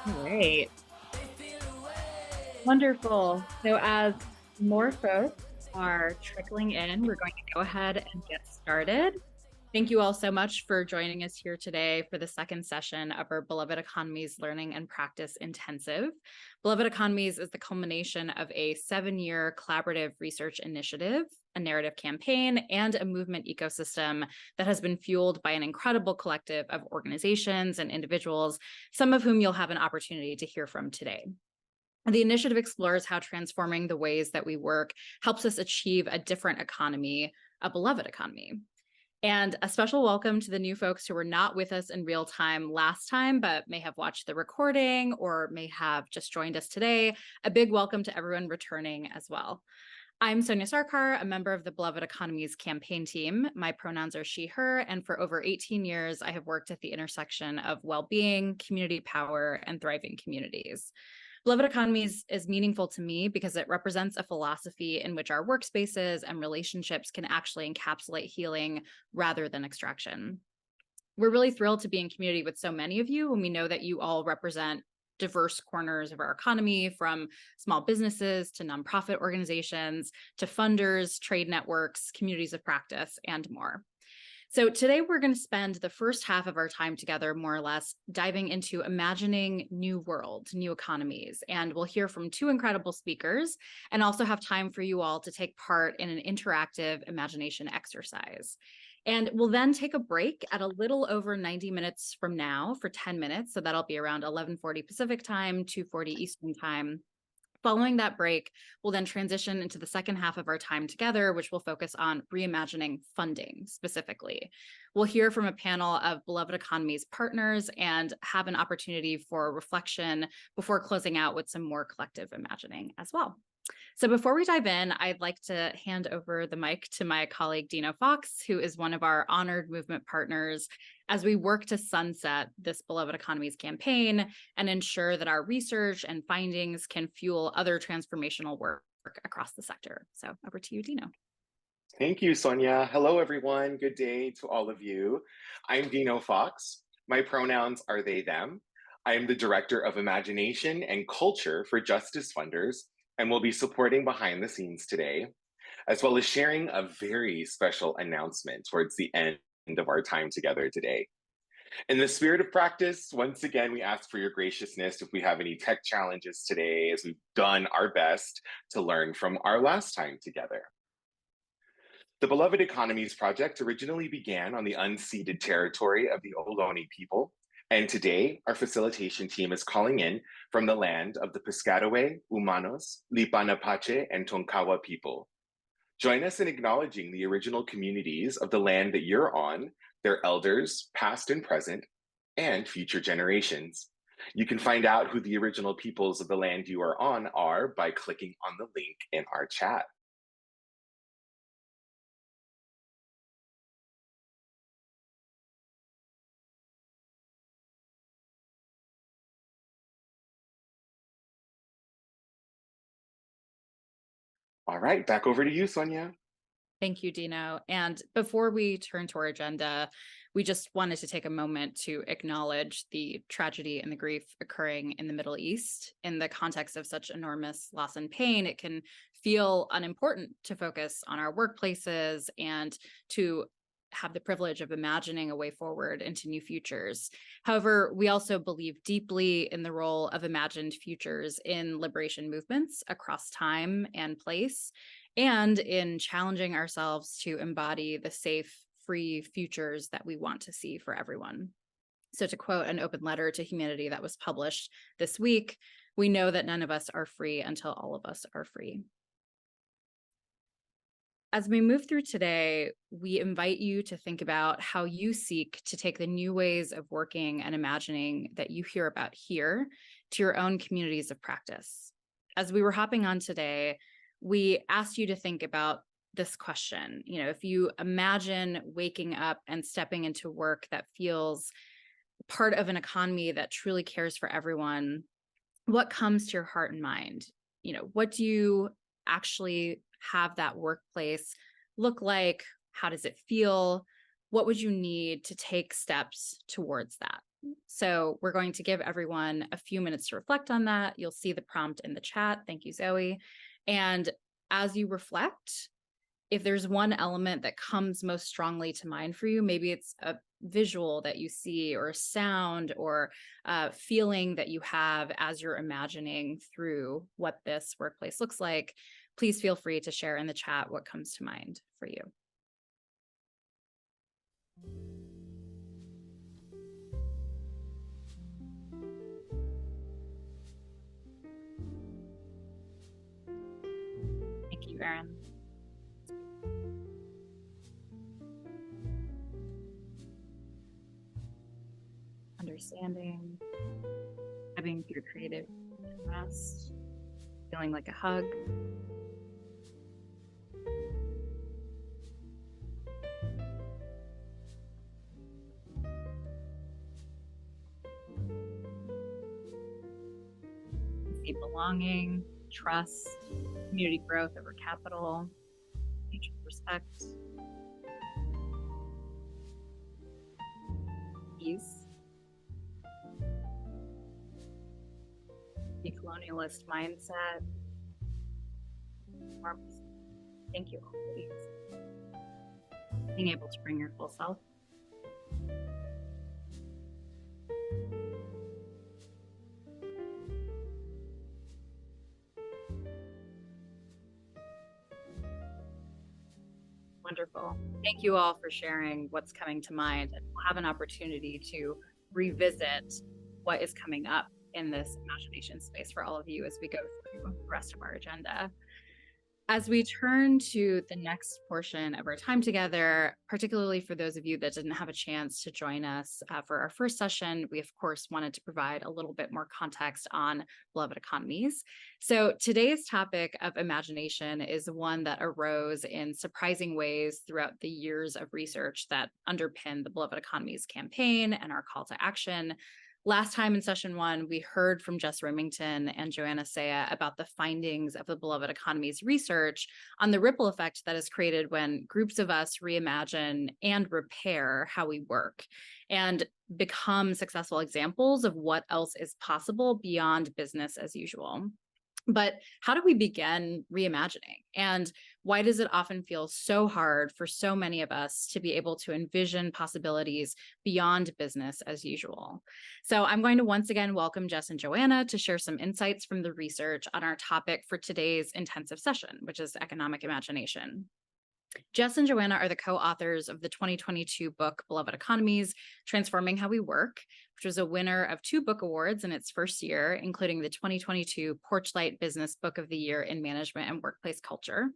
All right. Wonderful. So as more folks are trickling in, we're going to go ahead and get started. Thank you all so much for joining us here today for the second session of our Beloved Economies Learning and Practice Intensive. Beloved Economies is the culmination of a 7-year collaborative research initiative, a narrative campaign, and a movement ecosystem that has been fueled by an incredible collective of organizations and individuals, some of whom you'll have an opportunity to hear from today. The initiative explores how transforming the ways that we work helps us achieve a different economy, a beloved economy. And a special welcome to the new folks who were not with us in real time last time, but may have watched the recording or may have just joined us today. A big welcome to everyone returning as well. I'm Sonia Sarkar, a member of the Beloved Economies campaign team. My pronouns are she, her, and for over 18 years, I have worked at the intersection of well-being, community power, and thriving communities. Beloved Economies is meaningful to me because it represents a philosophy in which our workspaces and relationships can actually encapsulate healing rather than extraction. We're really thrilled to be in community with so many of you, and we know that you all represent diverse corners of our economy, from small businesses to nonprofit organizations to funders, trade networks, communities of practice, and more. So today we're going to spend the first half of our time together, more or less, diving into imagining new worlds, new economies. And we'll hear from two incredible speakers and also have time for you all to take part in an interactive imagination exercise. And we'll then take a break at a little over 90 minutes from now for 10 minutes. So that'll be around 11:40 Pacific time, 2:40 Eastern time. Following that break, we'll then transition into the second half of our time together, which will focus on reimagining funding specifically. We'll hear from a panel of Beloved Economies partners and have an opportunity for reflection before closing out with some more collective imagining as well. So before we dive in, I'd like to hand over the mic to my colleague, Dino Fox, who is one of our honored movement partners as we work to sunset this Beloved Economies campaign and ensure that our research and findings can fuel other transformational work across the sector. So over to you, Dino. Thank you, Sonia. Hello, everyone. Good day to all of you. I'm Dino Fox. My pronouns are they, them. I am the Director of Imagination and Culture for Justice Funders and will be supporting behind the scenes today, as well as sharing a very special announcement towards the end of our time together today. In the spirit of practice, once again, we ask for your graciousness if we have any tech challenges today, as we've done our best to learn from our last time together. The Beloved Economies Project originally began on the unceded territory of the Ohlone people, and today our facilitation team is calling in from the land of the Piscataway, Umanos, Lipanapache, and Tonkawa people. Join us in acknowledging the original communities of the land that you're on, their elders, past and present, and future generations. You can find out who the original peoples of the land you are on are by clicking on the link in our chat. All right, back over to you, Sonia. Thank you, Dino. And before we turn to our agenda, we just wanted to take a moment to acknowledge the tragedy and the grief occurring in the Middle East. In the context of such enormous loss and pain, it can feel unimportant to focus on our workplaces and to have the privilege of imagining a way forward into new futures. However, we also believe deeply in the role of imagined futures in liberation movements across time and place, and in challenging ourselves to embody the safe, free futures that we want to see for everyone. So, to quote an open letter to humanity that was published this week, we know that none of us are free until all of us are free. As we move through today, we invite you to think about how you seek to take the new ways of working and imagining that you hear about here to your own communities of practice. As we were hopping on today, we asked you to think about this question. If you imagine waking up and stepping into work that feels part of an economy that truly cares for everyone, what comes to your heart and mind? What do you actually have that workplace look like? How does it feel? What would you need to take steps towards that? So we're going to give everyone a few minutes to reflect on that. You'll see the prompt in the chat. Thank you, Zoe. And as you reflect, if there's one element that comes most strongly to mind for you, maybe it's a visual that you see or a sound or a feeling that you have as you're imagining through what this workplace looks like, please feel free to share in the chat what comes to mind for you. Thank you, Erin. Understanding, ebbing through creative rest, feeling like a hug. See belonging, trust, community growth over capital, mutual respect, peace, decolonialist mindset, warmth. Thank you, ladies. Being able to bring your full self. Wonderful. Thank you all for sharing what's coming to mind. And we'll have an opportunity to revisit what is coming up in this imagination space for all of you as we go through the rest of our agenda. As we turn to the next portion of our time together, particularly for those of you that didn't have a chance to join us for our first session, we of course wanted to provide a little bit more context on beloved economies. So today's topic of imagination is one that arose in surprising ways throughout the years of research that underpin the Beloved Economies campaign and our call to action. Last time in session one, we heard from Jess Remington and Joanna Saya about the findings of the Beloved Economies research on the ripple effect that is created when groups of us reimagine and repair how we work and become successful examples of what else is possible beyond business as usual. But how do we begin reimagining? And why does it often feel so hard for so many of us to be able to envision possibilities beyond business as usual? So I'm going to once again welcome Jess and Joanna to share some insights from the research on our topic for today's intensive session, which is economic imagination. Jess and Joanna are the co-authors of the 2022 book, Beloved Economies, Transforming How We Work, which was a winner of 2 book awards in its first year, including the 2022 Porchlight Business Book of the Year in Management and Workplace Culture.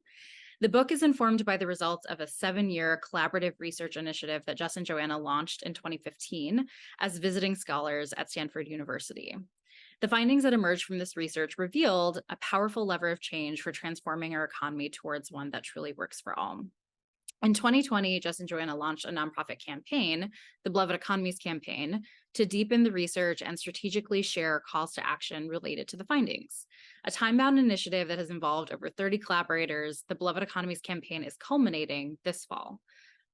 The book is informed by the results of a 7-year collaborative research initiative that Jess and Joanna launched in 2015 as visiting scholars at Stanford University. The findings that emerged from this research revealed a powerful lever of change for transforming our economy towards one that truly works for all. In 2020, Jess and Joanna launched a nonprofit campaign, the Beloved Economies Campaign, to deepen the research and strategically share calls to action related to the findings. A time-bound initiative that has involved over 30 collaborators, the Beloved Economies Campaign is culminating this fall.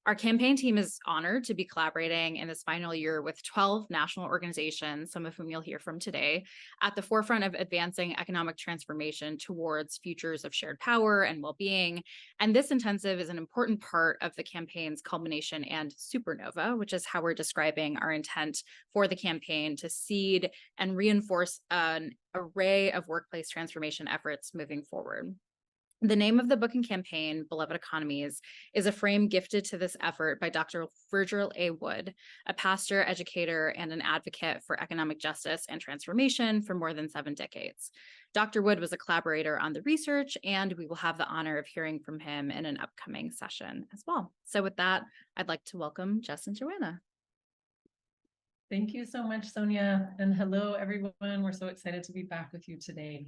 Our campaign team is honored to be collaborating in this final year with 12 national organizations, some of whom you'll hear from today, at the forefront of advancing economic transformation towards futures of shared power and well-being. And this intensive is an important part of the campaign's culmination and supernova, which is how we're describing our intent for the campaign to seed and reinforce an array of workplace transformation efforts moving forward. The name of the book and campaign, Beloved Economies, is a frame gifted to this effort by Dr. Virgil A. Wood, a pastor, educator, and an advocate for economic justice and transformation for more than 7 decades. Dr. Wood was a collaborator on the research, and we will have the honor of hearing from him in an upcoming session as well. So with that, I'd like to welcome Jess and Joanna. Thank you so much, Sonia, and hello, everyone. We're so excited to be back with you today.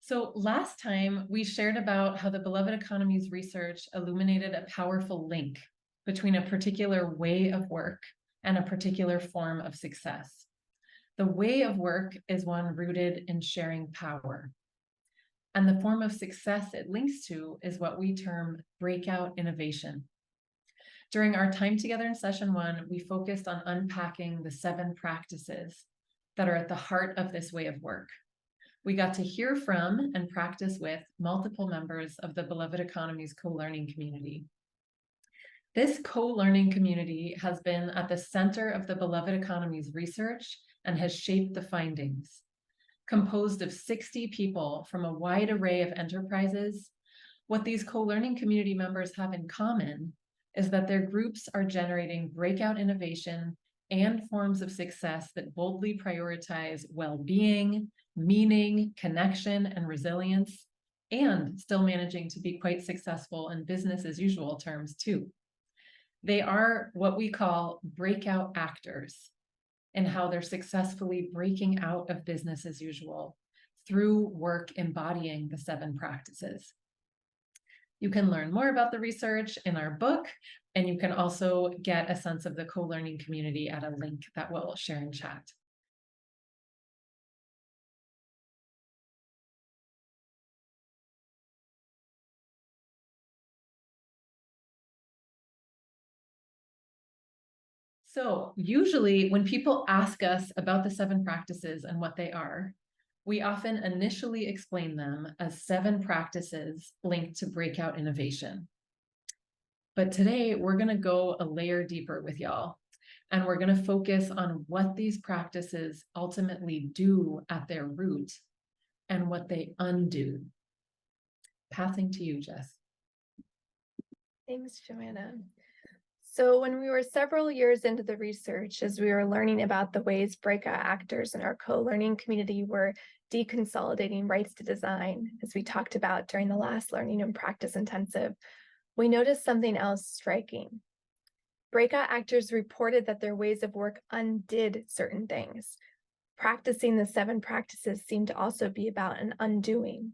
So last time we shared about how the Beloved Economies research illuminated a powerful link between a particular way of work and a particular form of success. The way of work is one rooted in sharing power. And the form of success it links to is what we term breakout innovation. During our time together in session 1, we focused on unpacking the 7 practices that are at the heart of this way of work. We got to hear from and practice with multiple members of the Beloved Economies co-learning community. This co-learning community has been at the center of the Beloved Economies research and has shaped the findings. Composed of 60 people from a wide array of enterprises, what these co-learning community members have in common is that their groups are generating breakout innovation and forms of success that boldly prioritize well-being, meaning, connection, and resilience, and still managing to be quite successful in business as usual terms too. They are what we call breakout actors and how they're successfully breaking out of business as usual through work embodying the 7 practices. You can learn more about the research in our book, and you can also get a sense of the co-learning community at a link that we'll share in chat. So usually when people ask us about the 7 practices and what they are, we often initially explain them as 7 practices linked to breakout innovation. But today we're going to go a layer deeper with y'all, and we're going to focus on what these practices ultimately do at their root and what they undo. Passing to you, Jess. Thanks, Joanna. So when we were several years into the research, as we were learning about the ways breakout actors in our co-learning community were deconsolidating rights to design, as we talked about during the last learning and practice intensive, we noticed something else striking. Breakout actors reported that their ways of work undid certain things. Practicing the 7 practices seemed to also be about an undoing.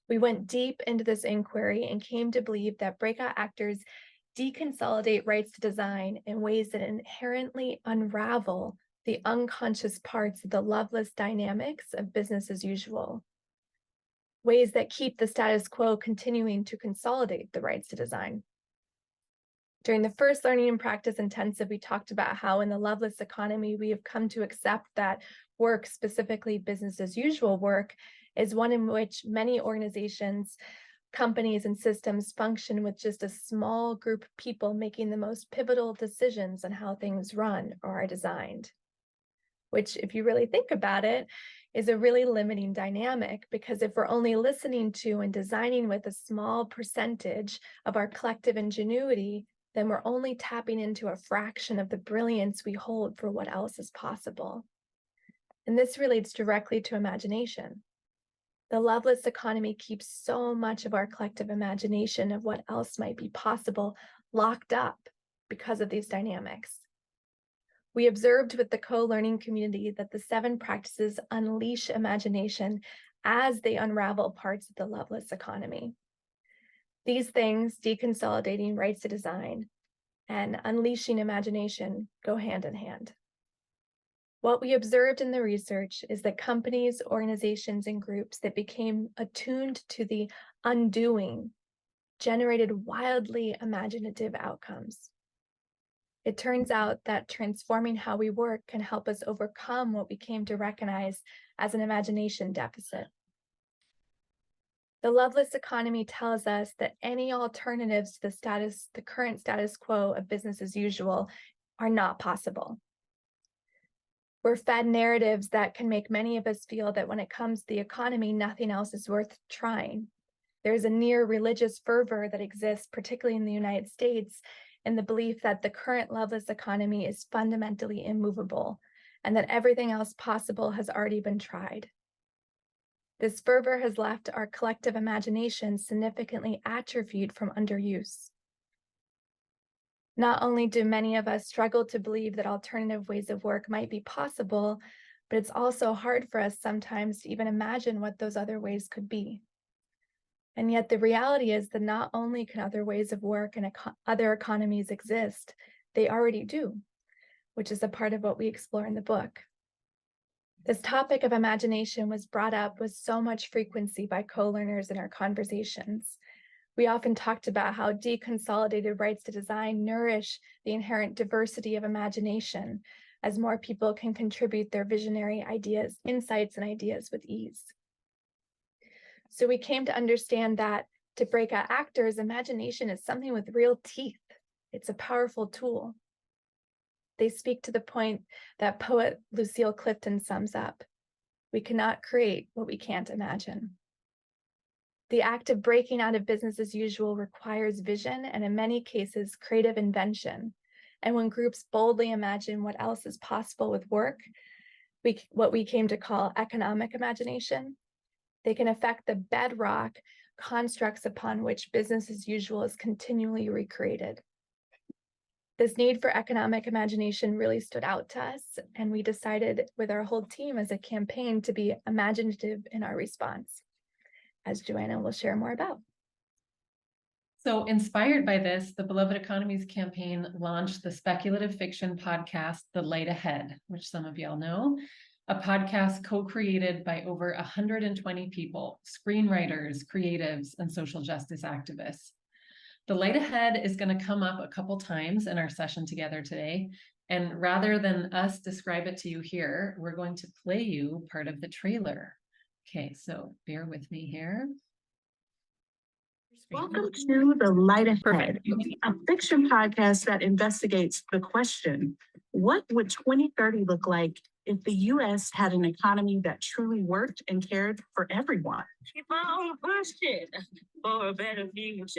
We went deep into this inquiry and came to believe that breakout actors deconsolidate rights to design in ways that inherently unravel the unconscious parts of the loveless dynamics of business as usual, ways that keep the status quo continuing to consolidate the rights to design. During the first learning and practice intensive, we talked about how in the loveless economy, we have come to accept that work, specifically business as usual work, is one in which many organizations, companies, and systems function with just a small group of people making the most pivotal decisions on how things run or are designed. Which, if you really think about it, is a really limiting dynamic, because if we're only listening to and designing with a small percentage of our collective ingenuity, then we're only tapping into a fraction of the brilliance we hold for what else is possible. And this relates directly to imagination. The loveless economy keeps so much of our collective imagination of what else might be possible locked up because of these dynamics. We observed with the co-learning community that the 7 practices unleash imagination as they unravel parts of the loveless economy. These things, deconsolidating rights to design and unleashing imagination, go hand in hand. What we observed in the research is that companies, organizations, and groups that became attuned to the undoing generated wildly imaginative outcomes. It turns out that transforming how we work can help us overcome what we came to recognize as an imagination deficit. The loveless economy tells us that any alternatives to the current status quo of business as usual are not possible. We're fed narratives that can make many of us feel that when it comes to the economy, nothing else is worth trying. There's a near religious fervor that exists, particularly in the United States, in the belief that the current loveless economy is fundamentally immovable and that everything else possible has already been tried. This fervor has left our collective imagination significantly atrophied from underuse. Not only do many of us struggle to believe that alternative ways of work might be possible, but it's also hard for us sometimes to even imagine what those other ways could be. And yet the reality is that not only can other ways of work and other economies exist, they already do, which is a part of what we explore in the book. This topic of imagination was brought up with so much frequency by co-learners in our conversations. We often talked about how deconsolidated rights to design nourish the inherent diversity of imagination as more people can contribute their visionary ideas, insights, and ideas with ease. So we came to understand that to break out actors, imagination is something with real teeth. It's a powerful tool. They speak to the point that poet Lucille Clifton sums up. We cannot create what we can't imagine. The act of breaking out of business as usual requires vision and, in many cases, creative invention. And when groups boldly imagine what else is possible with work, what we came to call economic imagination, they can affect the bedrock constructs upon which business as usual is continually recreated. This need for economic imagination really stood out to us, and we decided with our whole team as a campaign to be imaginative in our response, as Joanna will share more about. So inspired by this, the Beloved Economies campaign launched the speculative fiction podcast, The Light Ahead, which some of y'all know, a podcast co-created by over 120 people, screenwriters, creatives, and social justice activists. The Light Ahead is going to come up a couple times in our session together today. And rather than us describe it to you here, we're going to play you part of the trailer. Okay, so bear with me here. Welcome to The Light Ahead, Perfect. a fiction podcast that investigates the question, what would 2030 look like if the U.S. had an economy that truly worked and cared for everyone? Keep on pushing for a better future.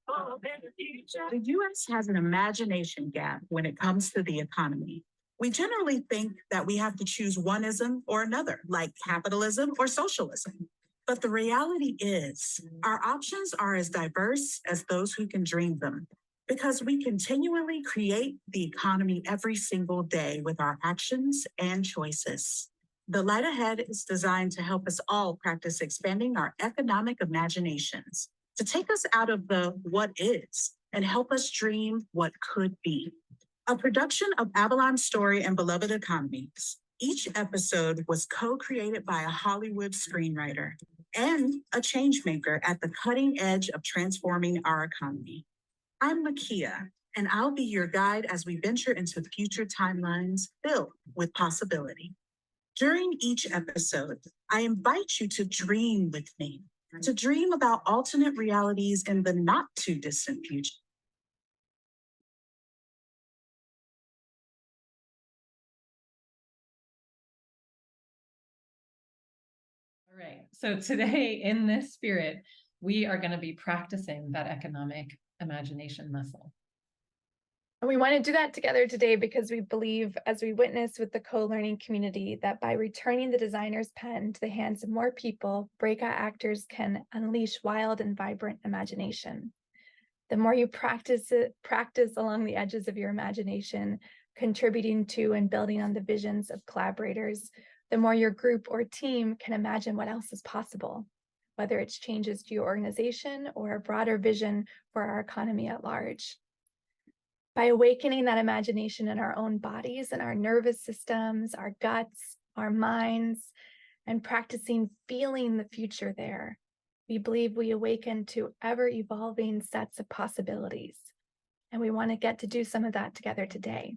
The U.S. has an imagination gap when it comes to the economy. We generally think that we have to choose oneism or another, like capitalism or socialism. But the reality is, our options are as diverse as those who can dream them, because we continually create the economy every single day with our actions and choices. The Light Ahead is designed to help us all practice expanding our economic imaginations, to take us out of the what is and help us dream what could be. A production of Avalon Story and Beloved Economies. Each episode was co-created by a Hollywood screenwriter and a changemaker at the cutting edge of transforming our economy. I'm Makia, and I'll be your guide as we venture into future timelines filled with possibility. During each episode, I invite you to dream with me, to dream about alternate realities in the not too distant future. All right, so today in this spirit, we are going to be practicing that economic imagination muscle. And we want to do that together today because we believe, as we witness with the co-learning community, that by returning the designer's pen to the hands of more people, breakout actors can unleash wild and vibrant imagination. The more you practice along the edges of your imagination, contributing to and building on the visions of collaborators, the more your group or team can imagine what else is possible, whether it's changes to your organization or a broader vision for our economy at large. By awakening that imagination in our own bodies and our nervous systems, our guts, our minds, and practicing feeling the future there, we believe we awaken to ever-evolving sets of possibilities. And we want to get to do some of that together today.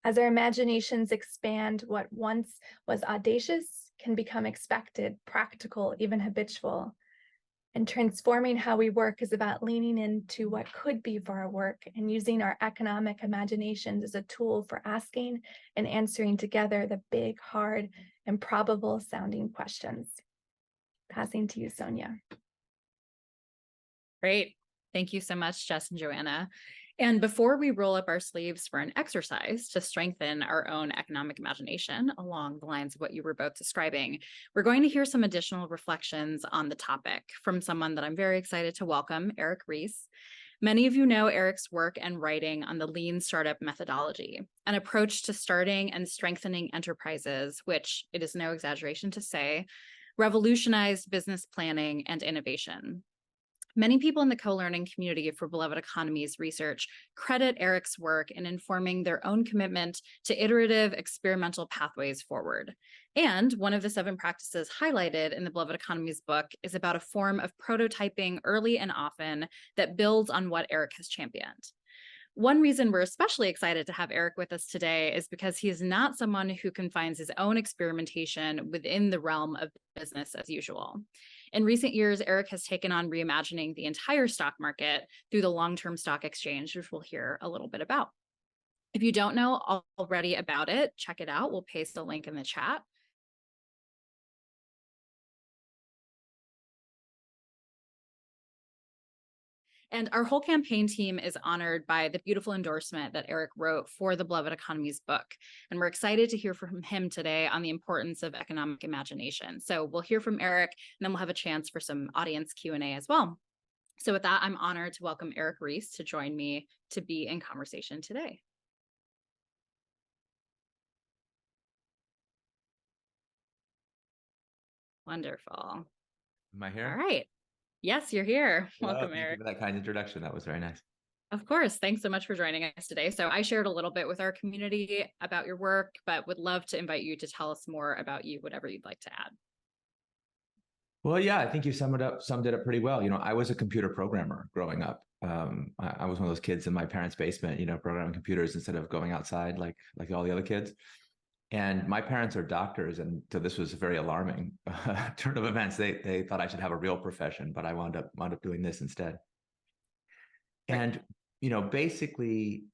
As our imaginations expand, what once was audacious can become expected, practical, even habitual. And transforming how we work is about leaning into what could be for our work and using our economic imaginations as a tool for asking and answering together the big, hard, and probable sounding questions. Passing to you, Sonia. Great. Thank you so much, Jess and Joanna. And before we roll up our sleeves for an exercise to strengthen our own economic imagination along the lines of what you were both describing, we're going to hear some additional reflections on the topic from someone that I'm very excited to welcome, Eric Rees. Many of you know Eric's work and writing on the lean startup methodology, an approach to starting and strengthening enterprises, which, it is no exaggeration to say, revolutionized business planning and innovation. Many people in the co-learning community for Beloved Economies research credit Eric's work in informing their own commitment to iterative experimental pathways forward. And one of the 7 practices highlighted in the Beloved Economies book is about a form of prototyping early and often that builds on what Eric has championed. One reason we're especially excited to have Eric with us today is because he is not someone who confines his own experimentation within the realm of business as usual. In recent years, Eric has taken on reimagining the entire stock market through the long-term stock exchange, which we'll hear a little bit about. If you don't know already about it, check it out. We'll paste a link in the chat. And our whole campaign team is honored by the beautiful endorsement that Eric wrote for the Beloved Economies book. And we're excited to hear from him today on the importance of economic imagination. So we'll hear from Eric, and then we'll have a chance for some audience Q&A as well. So with that, I'm honored to welcome Eric Reese to join me to be in conversation today. Wonderful. Am I here? All right. Yes, you're here. Hello, Welcome, thank you Eric. for that kind introduction. That was very nice. Of course. Thanks so much for joining us today. So I shared a little bit with our community about your work, but would love to invite you to tell us more about you, whatever you'd like to add. Well, yeah, I think you summed it up pretty well. I was a computer programmer growing up. I was one of those kids in my parents' basement, programming computers instead of going outside like all the other kids. And my parents are doctors, and so this was a very alarming turn of events. They thought I should have a real profession, but I wound up doing this instead. And basically,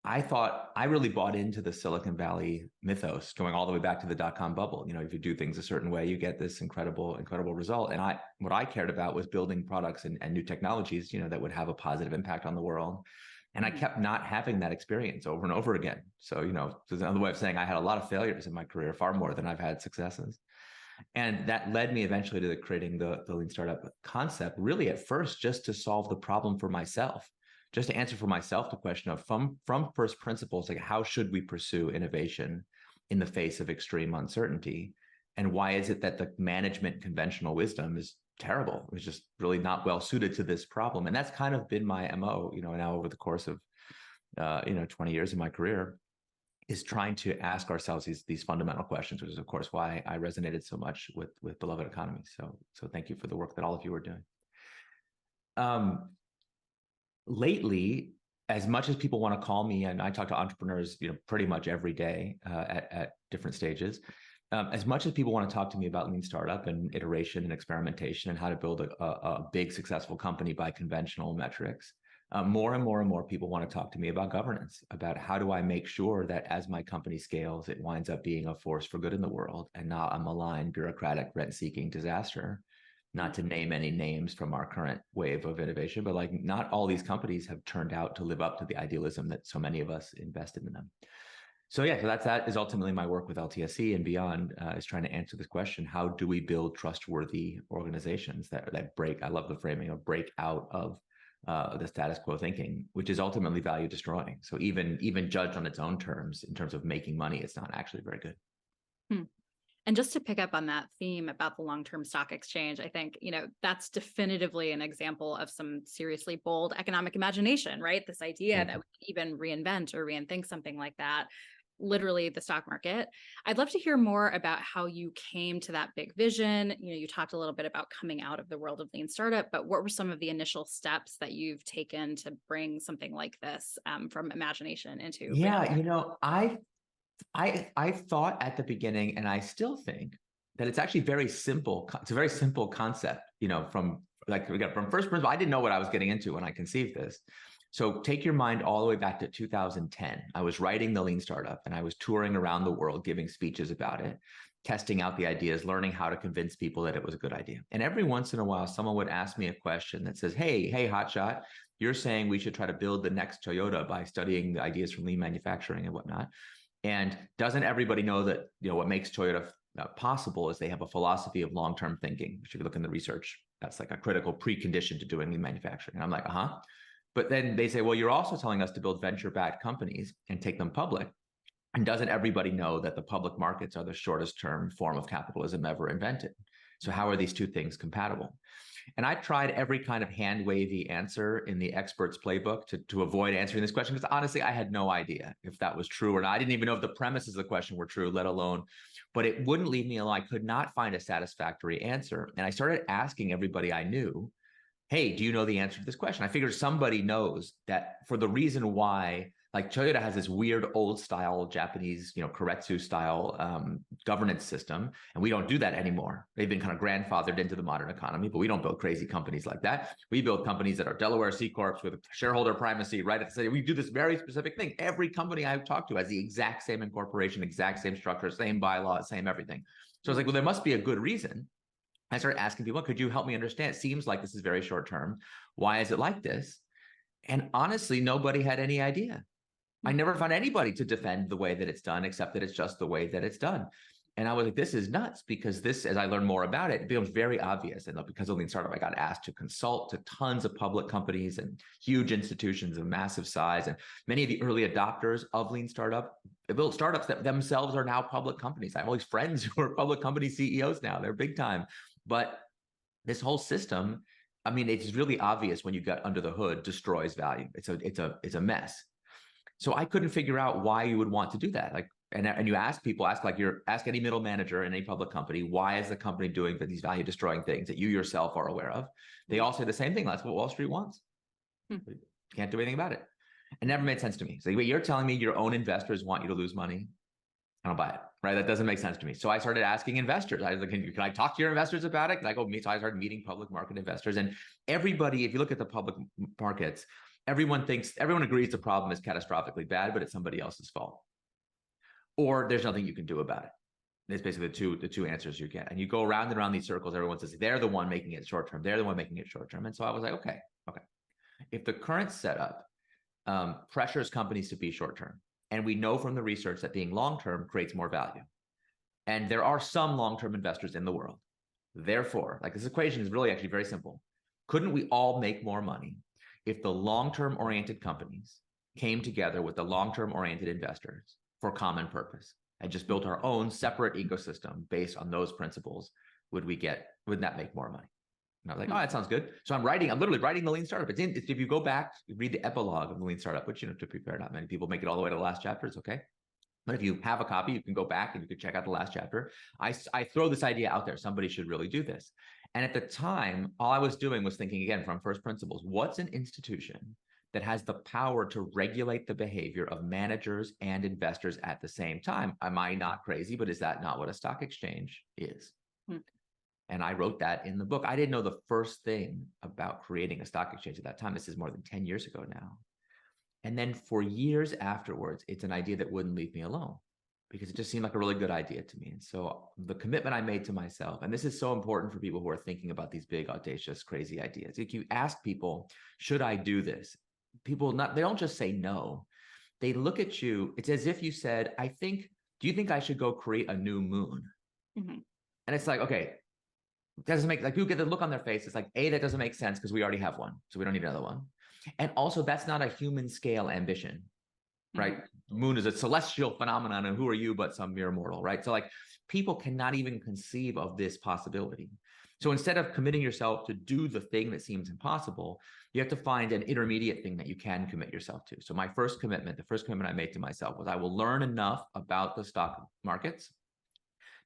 I really bought into the Silicon Valley mythos, going all the way back to the dot-com bubble. If you do things a certain way, you get this incredible result. And what I cared about was building products and new technologies, that would have a positive impact on the world. And I kept not having that experience over and over again. So, there's another way of saying I had a lot of failures in my career, far more than I've had successes. And that led me eventually to creating the Lean Startup concept, really at first just to solve the problem for myself, just to answer for myself the question of from first principles, like how should we pursue innovation in the face of extreme uncertainty? And why is it that the management conventional wisdom is terrible? It was just really not well suited to this problem. And that's kind of been my MO, now over the course of 20 years of my career, is trying to ask ourselves these fundamental questions, which is of course why I resonated so much with Beloved Economy. So thank you for the work that all of you are doing. Lately, as much as people want to call me, and I talk to entrepreneurs, pretty much every day at different stages, as much as people want to talk to me about Lean Startup and iteration and experimentation and how to build a big successful company by conventional metrics, more and more people want to talk to me about governance, about how do I make sure that as my company scales, it winds up being a force for good in the world and not a malign, bureaucratic, rent-seeking disaster. Not to name any names from our current wave of innovation, but not all these companies have turned out to live up to the idealism that so many of us invested in them. So that is ultimately my work with LTSC and beyond, is trying to answer this question: how do we build trustworthy organizations that break? I love the framing of break out of the status quo thinking, which is ultimately value destroying. So even judged on its own terms, in terms of making money, it's not actually very good. And just to pick up on that theme about the long-term stock exchange, I think, that's definitively an example of some seriously bold economic imagination, right? This idea that we can even reinvent or rethink something like that, literally the stock market. I'd love to hear more about how you came to that big vision. You talked a little bit about coming out of the world of Lean Startup, but what were some of the initial steps that you've taken to bring something like this from imagination into reality? I thought at the beginning, and I still think, that it's actually very simple. It's a very simple concept, from first principle. I didn't know what I was getting into when I conceived this. So take your mind all the way back to 2010. I was writing the Lean Startup, and I was touring around the world, giving speeches about it, testing out the ideas, learning how to convince people that it was a good idea. And every once in a while, someone would ask me a question that says, hey, hotshot, you're saying we should try to build the next Toyota by studying the ideas from lean manufacturing and whatnot. And doesn't everybody know that what makes Toyota possible is they have a philosophy of long-term thinking, which if you look in the research, that's like a critical precondition to doing lean manufacturing. And I'm like, But then they say, well, you're also telling us to build venture-backed companies and take them public. And doesn't everybody know that the public markets are the shortest term form of capitalism ever invented? So how are these two things compatible? And I tried every kind of hand-wavy answer in the expert's playbook to avoid answering this question, because honestly, I had no idea if that was true or not. I didn't even know if the premises of the question were true, let alone, but it wouldn't leave me alone. I could not find a satisfactory answer. And I started asking everybody I knew, hey, do you know the answer to this question? I figured somebody knows that for the reason why, like Toyota has this weird old style Japanese, Keiretsu style governance system, and we don't do that anymore. They've been kind of grandfathered into the modern economy, but we don't build crazy companies like that. We build companies that are Delaware C Corps with shareholder primacy, right? We do this very specific thing. Every company I've talked to has the exact same incorporation, exact same structure, same bylaws, same everything. So I was like, well, there must be a good reason. I started asking people, could you help me understand? It seems like this is very short term. Why is it like this? And honestly, nobody had any idea. I never found anybody to defend the way that it's done, except that it's just the way that it's done. And I was like, this is nuts, because this, as I learned more about it, it becomes very obvious. And because of Lean Startup, I got asked to consult to tons of public companies and huge institutions of massive size. And many of the early adopters of Lean Startup built startups that themselves are now public companies. I have all these friends who are public company CEOs now. They're big time. But this whole system, I mean, it's really obvious when you get under the hood, destroys value. It's a mess. So I couldn't figure out why you would want to do that. Like, and you ask people, ask any middle manager in any public company, why is the company doing these value destroying things that you yourself are aware of? They all say the same thing. That's what Wall Street wants. Can't do anything about it. It never made sense to me. So wait, you're telling me your own investors want you to lose money? I don't buy it, right? That doesn't make sense to me. So I started asking investors. I was like, can I talk to your investors about it? Can I go meet? So I started meeting public market investors, and everybody, if you look at the public markets, everyone agrees the problem is catastrophically bad, but it's somebody else's fault, or there's nothing you can do about it. It's basically the two answers you get. And you go around and around these circles, everyone says they're the one making it short term. They're the one making it short term. And so I was like, okay. If the current setup pressures companies to be short term, and we know from the research that being long-term creates more value. And there are some long-term investors in the world. Therefore, like, this equation is really actually very simple. Couldn't we all make more money if the long-term oriented companies came together with the long-term oriented investors for common purpose and just built our own separate ecosystem based on those principles? Wouldn't that make more money? And I was like, oh, that sounds good. So I'm literally writing the Lean Startup. If you go back, you read the epilogue of the Lean Startup, which, to be fair, not many people make it all the way to the last chapter. It's okay. But if you have a copy, you can go back and you can check out the last chapter. I throw this idea out there. Somebody should really do this. And at the time, all I was doing was thinking, again, from first principles, what's an institution that has the power to regulate the behavior of managers and investors at the same time? Am I not crazy? But is that not what a stock exchange is? And I wrote that in the book. I didn't know the first thing about creating a stock exchange at that time. This is more than 10 years ago now. And then for years afterwards, it's an idea that wouldn't leave me alone, because it just seemed like a really good idea to me. And so the commitment I made to myself, and this is so important for people who are thinking about these big, audacious, crazy ideas. If you ask people, should I do this? They don't just say no. They look at you. It's as if you said, do you think I should go create a new moon? And it's like, okay, doesn't make, like, people get the look on their face. It's like, A, that doesn't make sense because we already have one, so we don't need another one. And also, that's not a human scale ambition, right? The moon is a celestial phenomenon, and who are you but some mere mortal, right? So, like, people cannot even conceive of this possibility. So instead of committing yourself to do the thing that seems impossible, you have to find an intermediate thing that you can commit yourself to. So the first commitment I made to myself was I will learn enough about the stock markets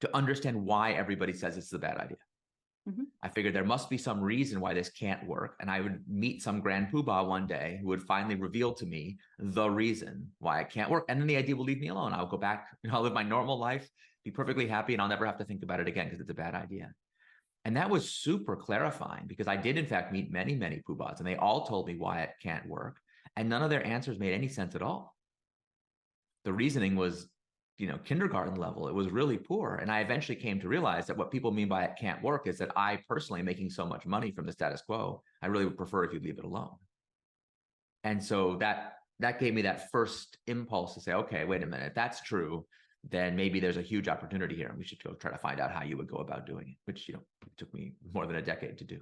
to understand why everybody says this is a bad idea. I figured there must be some reason why this can't work. And I would meet some grand poobah one day who would finally reveal to me the reason why it can't work. And then the idea will leave me alone. I'll go back, I'll live my normal life, be perfectly happy, and I'll never have to think about it again because it's a bad idea. And that was super clarifying, because I did in fact meet many, many poobahs, and they all told me why it can't work. And none of their answers made any sense at all. The reasoning was, kindergarten level. It was really poor. And I eventually came to realize that what people mean by it can't work is that I personally am making so much money from the status quo, I really would prefer if you leave it alone. And so that gave me that first impulse to say, okay, wait a minute, if that's true, then maybe there's a huge opportunity here, and we should go try to find out how you would go about doing it, which, took me more than a decade to do.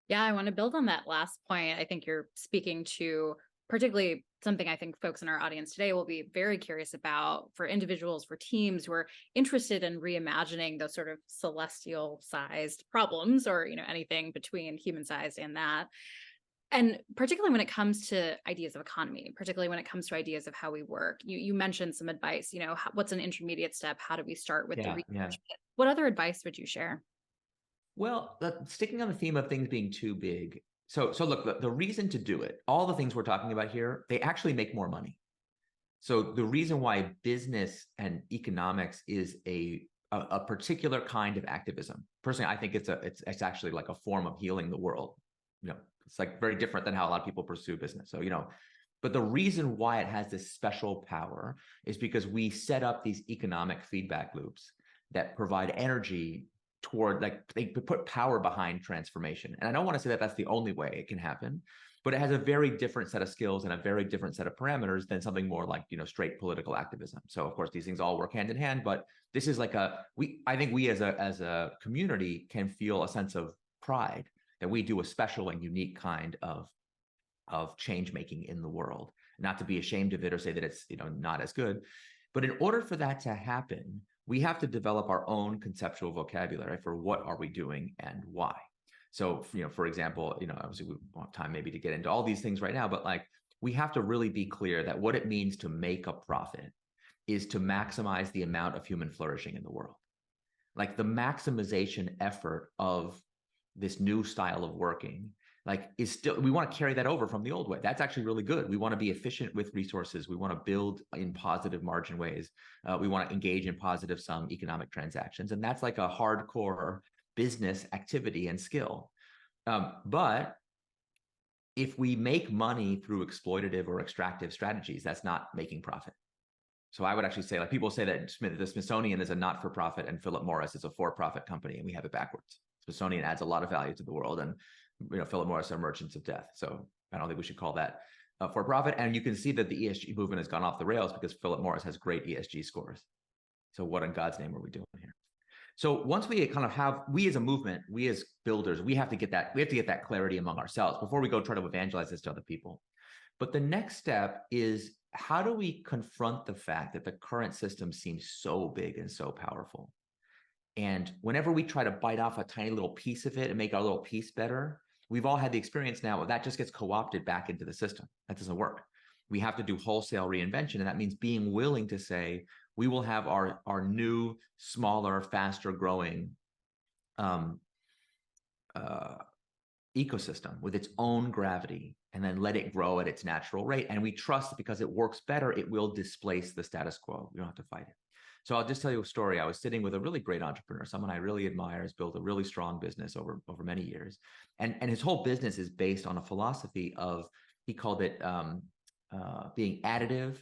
Yeah, I want to build on that last point. I think you're speaking to particularly something I think folks in our audience today will be very curious about for individuals, for teams who are interested in reimagining those sort of celestial sized problems, or, anything between human sized and that. And particularly when it comes to ideas of economy, particularly when it comes to ideas of how we work, you mentioned some advice, what's an intermediate step? How do we start with the Yeah, research? yeah. What other advice would you share? Well, sticking on the theme of things being too big. So look, the reason to do it, all the things we're talking about here, they actually make more money. So the reason why business and economics is a particular kind of activism, personally, I think it's actually like a form of healing the world. It's like very different than how a lot of people pursue business. So, but the reason why it has this special power is because we set up these economic feedback loops that provide energy toward, like, they put power behind transformation. And I don't want to say that that's the only way it can happen, but it has a very different set of skills and a very different set of parameters than something more like, straight political activism. So of course, these things all work hand in hand, but this is like I think we as a community can feel a sense of pride that we do a special and unique kind of change making in the world, not to be ashamed of it or say that it's, not as good. But in order for that to happen, we have to develop our own conceptual vocabulary for what are we doing and why. So, for example, obviously we want time maybe to get into all these things right now, but like, we have to really be clear that what it means to make a profit is to maximize the amount of human flourishing in the world. Like, the maximization effort of this new style of working, like, is still, we want to carry that over from the old way. That's actually really good. We want to be efficient with resources. We want to build in positive margin ways. We want to engage in positive sum economic transactions. And that's like a hardcore business activity and skill. But if we make money through exploitative or extractive strategies, that's not making profit. So I would actually say, like, people say that the Smithsonian is a not-for-profit and Philip Morris is a for-profit company, and we have it backwards. Smithsonian adds a lot of value to the world, and Philip Morris are merchants of death. So I don't think we should call that for-profit. And you can see that the ESG movement has gone off the rails because Philip Morris has great ESG scores. So what in God's name are we doing here? So once we kind of have, we as a movement, we as builders, we have to get that clarity among ourselves before we go try to evangelize this to other people. But the next step is, how do we confront the fact that the current system seems so big and so powerful? And whenever we try to bite off a tiny little piece of it and make our little piece better, we've all had the experience now that just gets co-opted back into the system. That doesn't work. We have to do wholesale reinvention. And that means being willing to say, we will have our new, smaller, faster growing ecosystem with its own gravity, and then let it grow at its natural rate. And we trust, because it works better, it will displace the status quo. We don't have to fight it. So I'll just tell you a story. I was sitting with a really great entrepreneur, someone I really admire, has built a really strong business over many years. And his whole business is based on a philosophy of, he called it being additive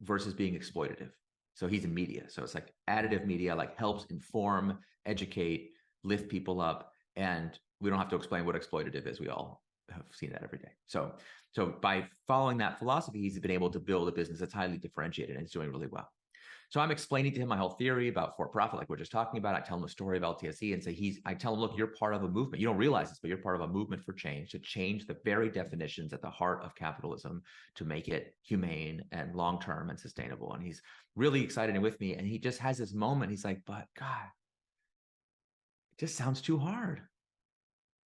versus being exploitative. So he's in media. So it's like additive media, like, helps inform, educate, lift people up. And we don't have to explain what exploitative is. We all have seen that every day. So by following that philosophy, he's been able to build a business that's highly differentiated and it's doing really well. So I'm explaining to him my whole theory about for-profit, like we're just talking about. I tell him the story of LTSE and say, I tell him, look, you're part of a movement. You don't realize this, but you're part of a movement for change, to change the very definitions at the heart of capitalism, to make it humane and long-term and sustainable. And he's really excited and with me. And he just has this moment. He's like, but God, it just sounds too hard.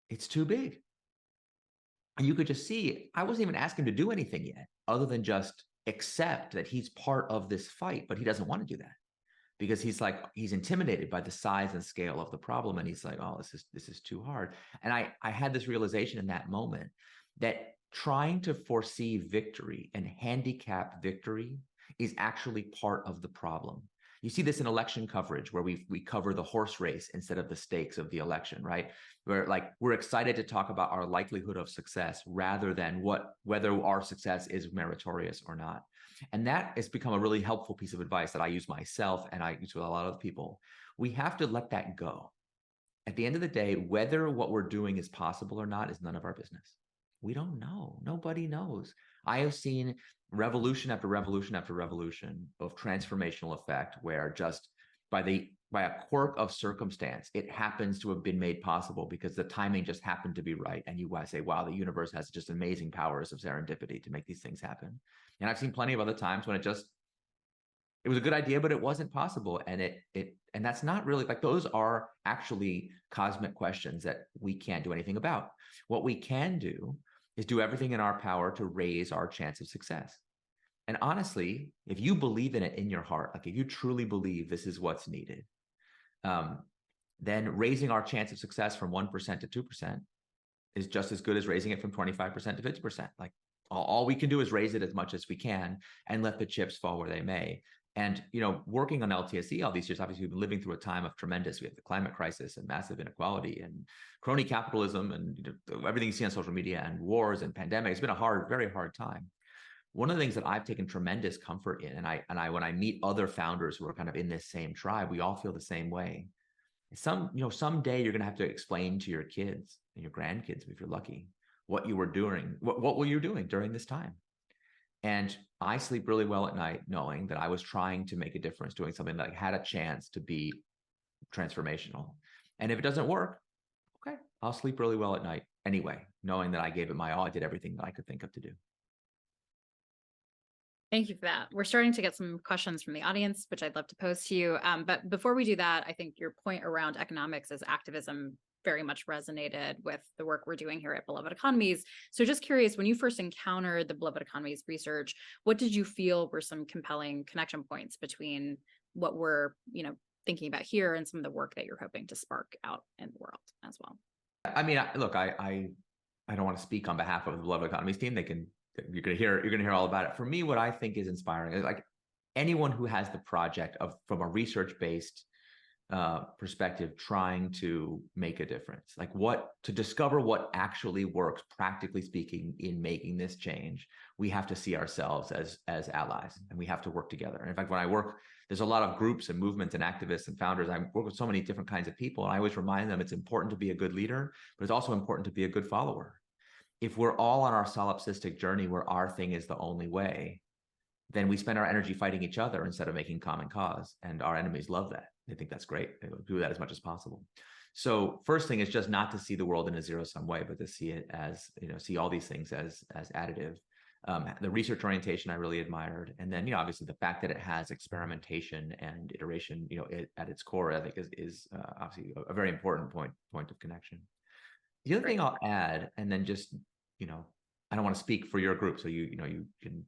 It's too big. And you could just see, I wasn't even asking him to do anything yet, other than just accept that he's part of this fight, but he doesn't want to do that because he's intimidated by the size and scale of the problem. And he's like, oh, this is too hard. And I had this realization in that moment that trying to foresee victory and handicap victory is actually part of the problem. You see this in election coverage, where we cover the horse race instead of the stakes of the election, right? Where, like, we're excited to talk about our likelihood of success rather than whether our success is meritorious or not. And that has become a really helpful piece of advice that I use myself and I use with a lot of people. We have to let that go. At the end of the day, whether what we're doing is possible or not is none of our business. We don't know. Nobody knows. I have seen revolution after revolution after revolution of transformational effect, where just by the by a quirk of circumstance, it happens to have been made possible because the timing just happened to be right. And you say, wow, the universe has just amazing powers of serendipity to make these things happen. And I've seen plenty of other times when it was a good idea, but it wasn't possible. And and that's not really, like, those are actually cosmic questions that we can't do anything about. What we can do is do everything in our power to raise our chance of success. And honestly, if you believe in it in your heart, like if you truly believe this is what's needed, then raising our chance of success from 1% to 2% is just as good as raising it from 25% to 50%. Like all we can do is raise it as much as we can and let the chips fall where they may. And, working on LTSE all these years, obviously we've been living through a time of tremendous, we have the climate crisis and massive inequality and crony capitalism and everything you see on social media and wars and pandemics. It's been a very hard time. One of the things that I've taken tremendous comfort in, and I when I meet other founders who are kind of in this same tribe, we all feel the same way. Someday you're going to have to explain to your kids and your grandkids, if you're lucky, what you were doing, what were you doing during this time? And I sleep really well at night knowing that I was trying to make a difference, doing something that had a chance to be transformational. And if it doesn't work, okay, I'll sleep really well at night anyway, knowing that I gave it my all. I did everything that I could think of to do. Thank you for that. We're starting to get some questions from the audience, which I'd love to pose to you. But before we do that, I think your point around economics as activism very much resonated with the work we're doing here at Beloved Economies. So just curious, when you first encountered the Beloved Economies research, what did you feel were some compelling connection points between what we're, thinking about here and some of the work that you're hoping to spark out in the world as well? I mean, look, I don't want to speak on behalf of the Beloved Economies team. You're gonna hear all about it. For me, what I think is inspiring is like anyone who has the project from a research-based perspective, trying to make a difference, like to discover what actually works, practically speaking, in making this change. We have to see ourselves as allies, and we have to work together. And in fact, when I work, there's a lot of groups and movements and activists and founders. I work with so many different kinds of people, and I always remind them it's important to be a good leader, but it's also important to be a good follower. If we're all on our solipsistic journey where our thing is the only way, then we spend our energy fighting each other instead of making common cause. And our enemies love that. They think that's great. They do that as much as possible. So first thing is just not to see the world in a zero-sum way, but to see it as, see all these things as additive. The research orientation I really admired. And then, obviously the fact that it has experimentation and iteration, at its core, I think is obviously a very important point of connection. The other thing I'll add, and then just, I don't want to speak for your group, so you can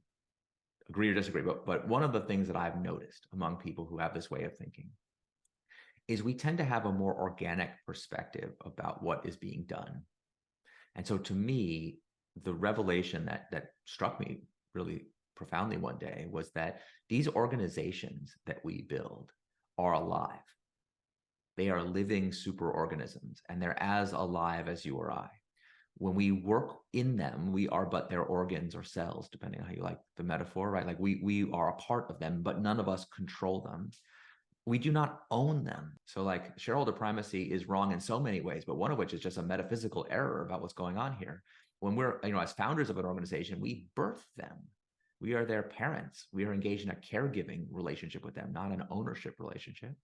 agree or disagree, but one of the things that I've noticed among people who have this way of thinking is we tend to have a more organic perspective about what is being done. And so to me, the revelation that struck me really profoundly one day was that these organizations that we build are alive. They are living superorganisms, and they're as alive as you or I. When we work in them, we are but their organs or cells, depending on how you like the metaphor, right? Like we are a part of them, but none of us control them. We do not own them. So like shareholder primacy is wrong in so many ways, but one of which is just a metaphysical error about what's going on here. When we're, as founders of an organization, we birth them. We are their parents. We are engaged in a caregiving relationship with them, not an ownership relationship.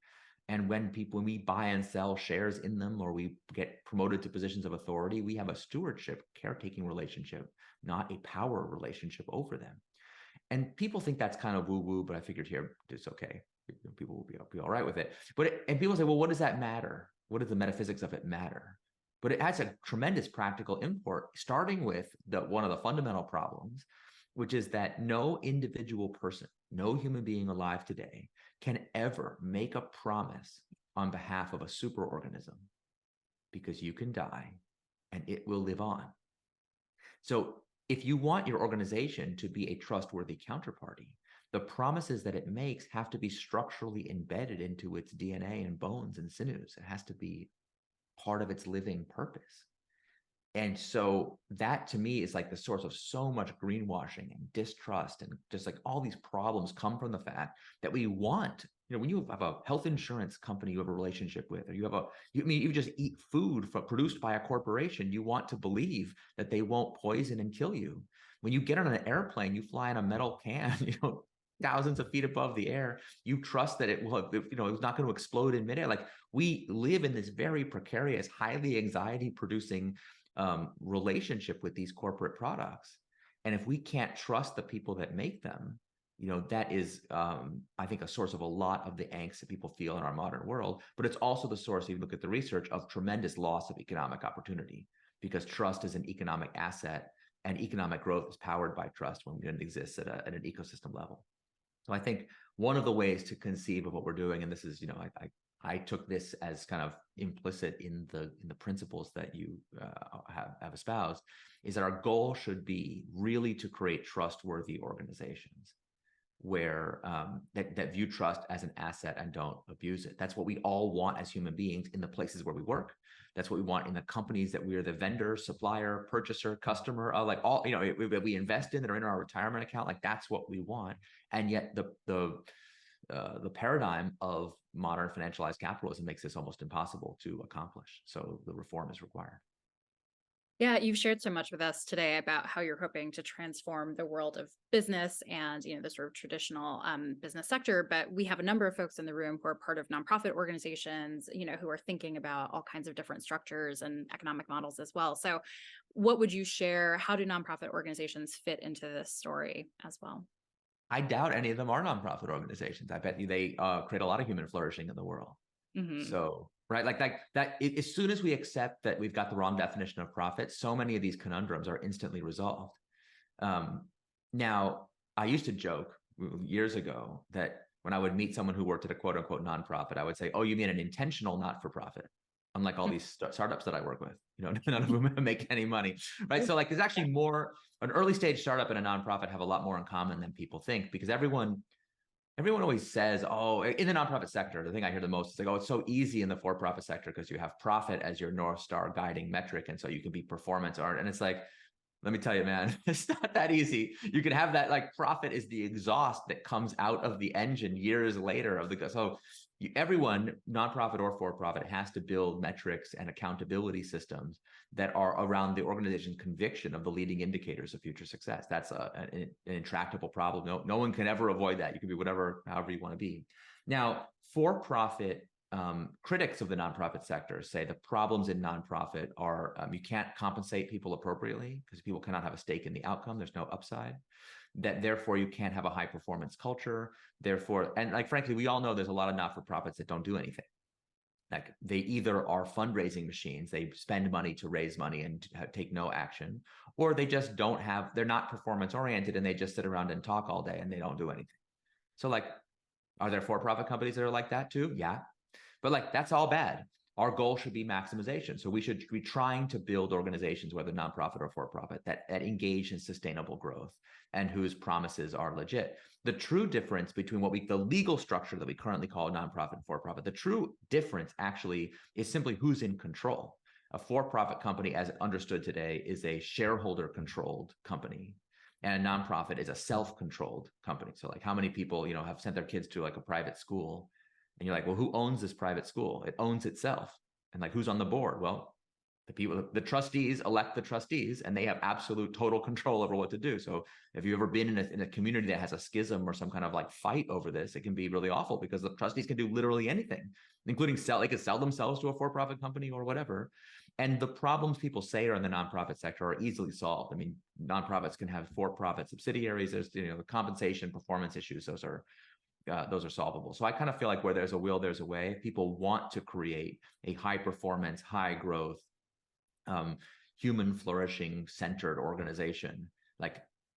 And when we buy and sell shares in them, or we get promoted to positions of authority, we have a stewardship, caretaking relationship, not a power relationship over them. And people think that's kind of woo-woo, but I figured here, it's okay. People will be all right with it. And people say, well, what does that matter? What does the metaphysics of it matter? But it has a tremendous practical import, starting with one of the fundamental problems, which is that no individual person, no human being alive today can ever make a promise on behalf of a superorganism, because you can die and it will live on. So if you want your organization to be a trustworthy counterparty, the promises that it makes have to be structurally embedded into its DNA and bones and sinews. It has to be part of its living purpose. And so that to me is like the source of so much greenwashing and distrust, and just like all these problems come from the fact that we want, when you have a health insurance company you have a relationship with, or you just eat food produced by a corporation, you want to believe that they won't poison and kill you. When you get on an airplane, you fly in a metal can, thousands of feet above the air. You trust that it will, you know, it's not going to explode in midair. Like, we live in this very precarious, highly anxiety-producing relationship with these corporate products. And if we can't trust the people that make them, you know, that is, I think, a source of a lot of the angst that people feel in our modern world. But it's also the source, if you look at the research, of tremendous loss of economic opportunity, because trust is an economic asset, and economic growth is powered by trust when it exists at an ecosystem level. So I think one of the ways to conceive of what we're doing, and this is, you know, I took this as kind of implicit in the principles that you have espoused, is that our goal should be really to create trustworthy organizations where that view trust as an asset and don't abuse it. That's what we all want as human beings in the places where we work. That's what we want in the companies that we are the vendor, supplier, purchaser, customer, like all, you know, we invest in, that are in our retirement account. Like, that's what we want. And yet the paradigm of modern financialized capitalism makes this almost impossible to accomplish. So the reform is required. Yeah, you've shared so much with us today about how you're hoping to transform the world of business and, you know, the sort of traditional business sector. But we have a number of folks in the room who are part of nonprofit organizations, you know, who are thinking about all kinds of different structures and economic models as well. So what would you share? How do nonprofit organizations fit into this story as well? I doubt any of them are nonprofit organizations. I bet you they create a lot of human flourishing in the world. Mm-hmm. So, right, like that, as soon as we accept that we've got the wrong definition of profit, so many of these conundrums are instantly resolved. Now, I used to joke years ago that when I would meet someone who worked at a quote unquote nonprofit, I would say, "Oh, you mean an intentional not-for-profit?" Unlike all these startups that I work with, you know, none of them make any money, right? So, like, there's actually more. An early stage startup and a nonprofit have a lot more in common than people think, because everyone always says, oh, in the nonprofit sector, the thing I hear the most is like, oh, it's so easy in the for-profit sector because you have profit as your North Star guiding metric. And so you can be performance art. And it's like, let me tell you, man, it's not that easy. You can have that, like, profit is the exhaust that comes out of the engine years later of the, so everyone, nonprofit or for-profit, has to build metrics and accountability systems that are around the organization's conviction of the leading indicators of future success. That's an intractable problem. No one can ever avoid that. You can be however you want to be. Now, for-profit critics of the nonprofit sector say the problems in nonprofit are you can't compensate people appropriately because people cannot have a stake in the outcome. There's no upside. That therefore you can't have a high performance culture. Therefore, and like, frankly, we all know there's a lot of not-for-profits that don't do anything. Like, they either are fundraising machines, they spend money to raise money and take no action, or they just don't have, they're not performance oriented and they just sit around and talk all day and they don't do anything. So, like, are there for-profit companies that are like that too? Yeah. But, like, that's all bad. Our goal should be maximization. So we should be trying to build organizations, whether nonprofit or for-profit, that engage in sustainable growth and whose promises are legit. The true difference between the legal structure that we currently call nonprofit and for-profit, the true difference actually is simply who's in control. A for-profit company, as understood today, is a shareholder-controlled company, and a nonprofit is a self-controlled company. So, like, how many people, you know, have sent their kids to, like, a private school? And you're like, well, who owns this private school? It owns itself. And, like, who's on the board? Well, the trustees elect the trustees, and they have absolute total control over what to do. So if you've ever been in a community that has a schism or some kind of, like, fight over this, it can be really awful because the trustees can do literally anything, including they could sell themselves to a for-profit company or whatever. And the problems people say are in the nonprofit sector are easily solved. I mean, nonprofits can have for-profit subsidiaries. There's, you know, the compensation, performance issues. Those are solvable. So I kind of feel like where there's a will, there's a way. If people want to create a high performance, high growth, human flourishing centered organization, like,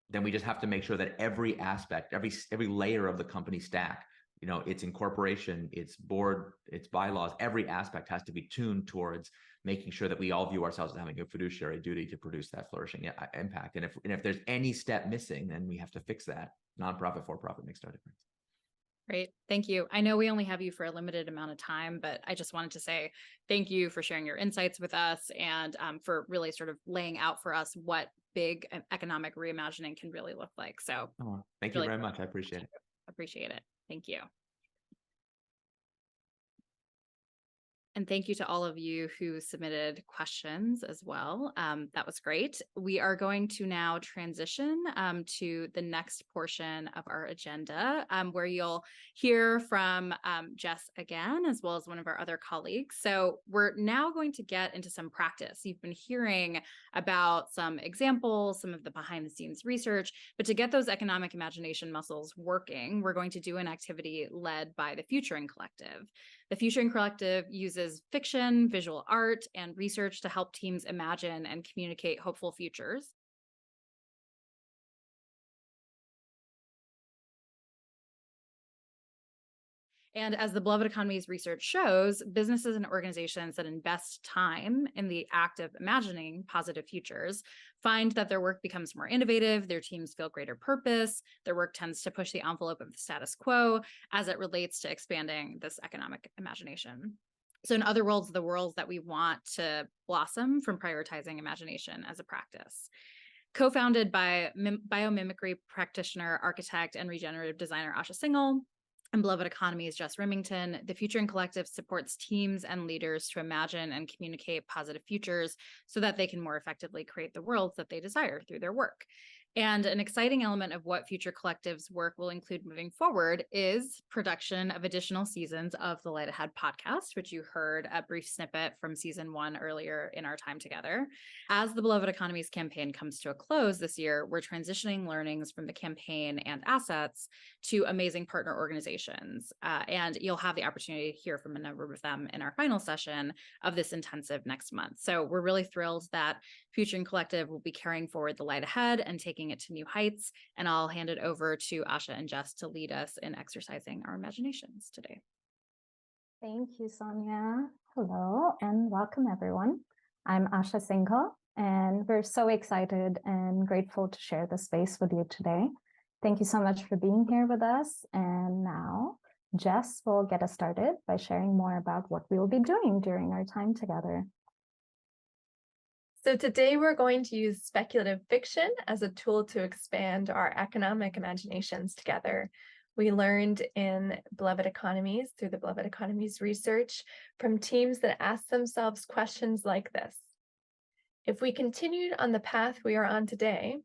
then we just have to make sure that every aspect, every layer of the company stack, you know, its incorporation, its board, its bylaws, every aspect has to be tuned towards making sure that we all view ourselves as having a fiduciary duty to produce that flourishing impact. And if there's any step missing, then we have to fix that. Nonprofit, for-profit makes no difference. Great. Thank you. I know we only have you for a limited amount of time, but I just wanted to say thank you for sharing your insights with us and for really sort of laying out for us what big economic reimagining can really look like. So thank you very much. I appreciate it. Appreciate it. Thank you. And thank you to all of you who submitted questions as well. That was great. We are going to now transition to the next portion of our agenda, where you'll hear from Jess again, as well as one of our other colleagues. So we're now going to get into some practice. You've been hearing about some examples, some of the behind the scenes research, but to get those economic imagination muscles working, we're going to do an activity led by the Futuring Collective. The Futuring Collective uses fiction, visual art, and research to help teams imagine and communicate hopeful futures. And as the Beloved Economies research shows, businesses and organizations that invest time in the act of imagining positive futures find that their work becomes more innovative, their teams feel greater purpose, their work tends to push the envelope of the status quo as it relates to expanding this economic imagination. So in other words, the worlds that we want to blossom from prioritizing imagination as a practice. Co-founded by biomimicry practitioner, architect, and regenerative designer Asha Singhal, and Beloved Economies Jess Remington, the Futuring Collective supports teams and leaders to imagine and communicate positive futures so that they can more effectively create the worlds that they desire through their work. And an exciting element of what Future Collective's work will include moving forward is production of additional seasons of the Light Ahead podcast, which you heard a brief snippet from season 1 earlier in our time together. As the Beloved Economies campaign comes to a close this year, we're transitioning learnings from the campaign and assets to amazing partner organizations. And you'll have the opportunity to hear from a number of them in our final session of this intensive next month. So we're really thrilled that Futuring Collective will be carrying forward the light ahead and taking it to new heights. And I'll hand it over to Asha and Jess to lead us in exercising our imaginations today. Thank you, Sonia. Hello and welcome, everyone. I'm Asha Singhal, and we're so excited and grateful to share the space with you today. Thank you so much for being here with us. And now Jess will get us started by sharing more about what we will be doing during our time together. So today we're going to use speculative fiction as a tool to expand our economic imaginations together. We learned in Beloved Economies, through the Beloved Economies research, from teams that ask themselves questions like this. If we continued on the path we are on today,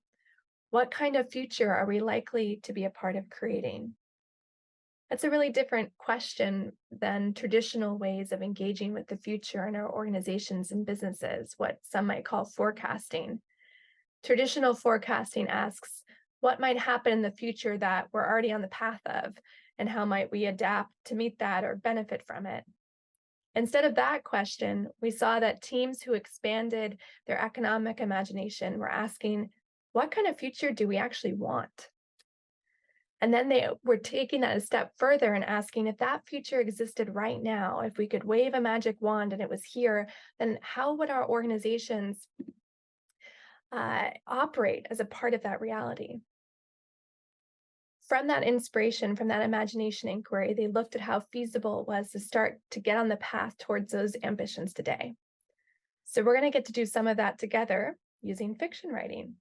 what kind of future are we likely to be a part of creating? That's a really different question than traditional ways of engaging with the future in our organizations and businesses, what some might call forecasting. Traditional forecasting asks, what might happen in the future that we're already on the path of, and how might we adapt to meet that or benefit from it? Instead of that question, we saw that teams who expanded their economic imagination were asking, what kind of future do we actually want? And then they were taking that a step further and asking, if that future existed right now, if we could wave a magic wand and it was here, then how would our organizations operate as a part of that reality? From that inspiration, from that imagination inquiry, they looked at how feasible it was to start to get on the path towards those ambitions today. So we're going to get to do some of that together using fiction writing.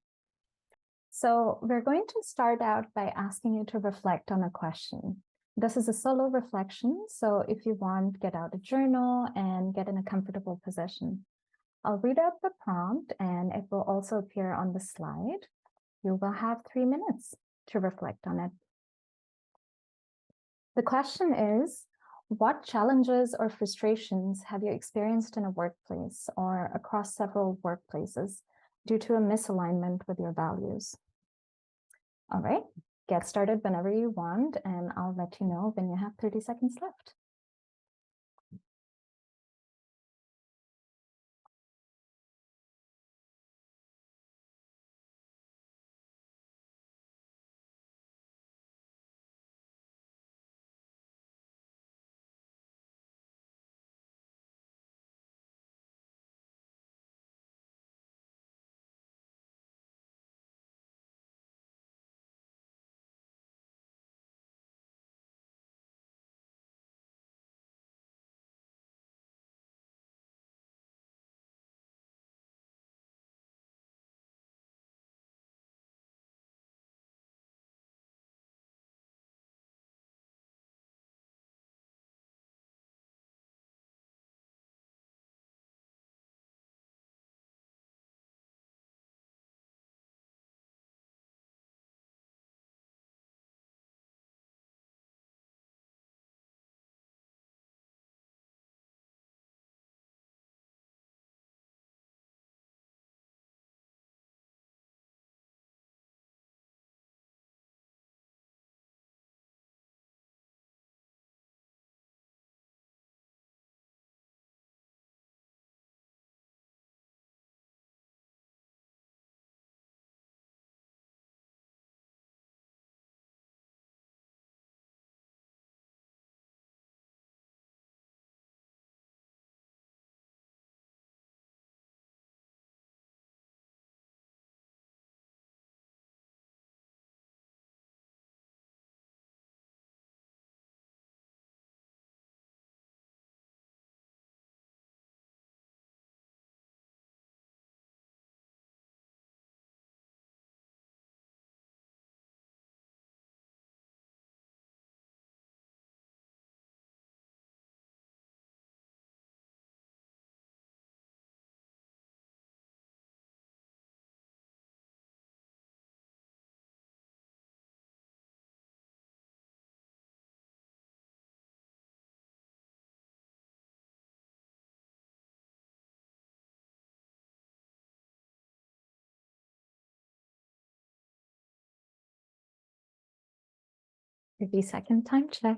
So we're going to start out by asking you to reflect on a question. This is a solo reflection, so if you want, get out a journal and get in a comfortable position. I'll read out the prompt and it will also appear on the slide. You will have 3 minutes to reflect on it. The question is, what challenges or frustrations have you experienced in a workplace or across several workplaces due to a misalignment with your values? All right, get started whenever you want, and I'll let you know when you have 30 seconds left. 30-second time check.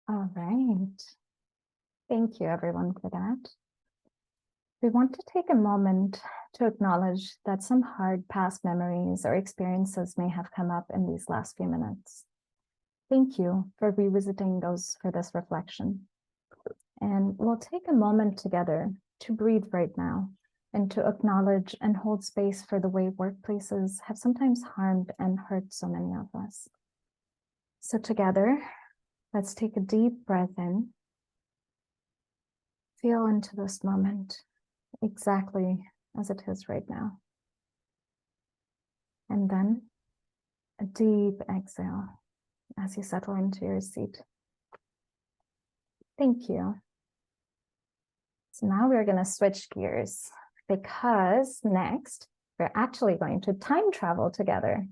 All right. Thank you, everyone, for that. We want to take a moment to acknowledge that some hard past memories or experiences may have come up in these last few minutes. Thank you for revisiting those for this reflection. And we'll take a moment together to breathe right now and to acknowledge and hold space for the way workplaces have sometimes harmed and hurt so many of us. So together, let's take a deep breath in. Feel into this moment exactly as it is right now. And then a deep exhale as you settle into your seat. Thank you. So now we're going to switch gears because next we're actually going to time travel together.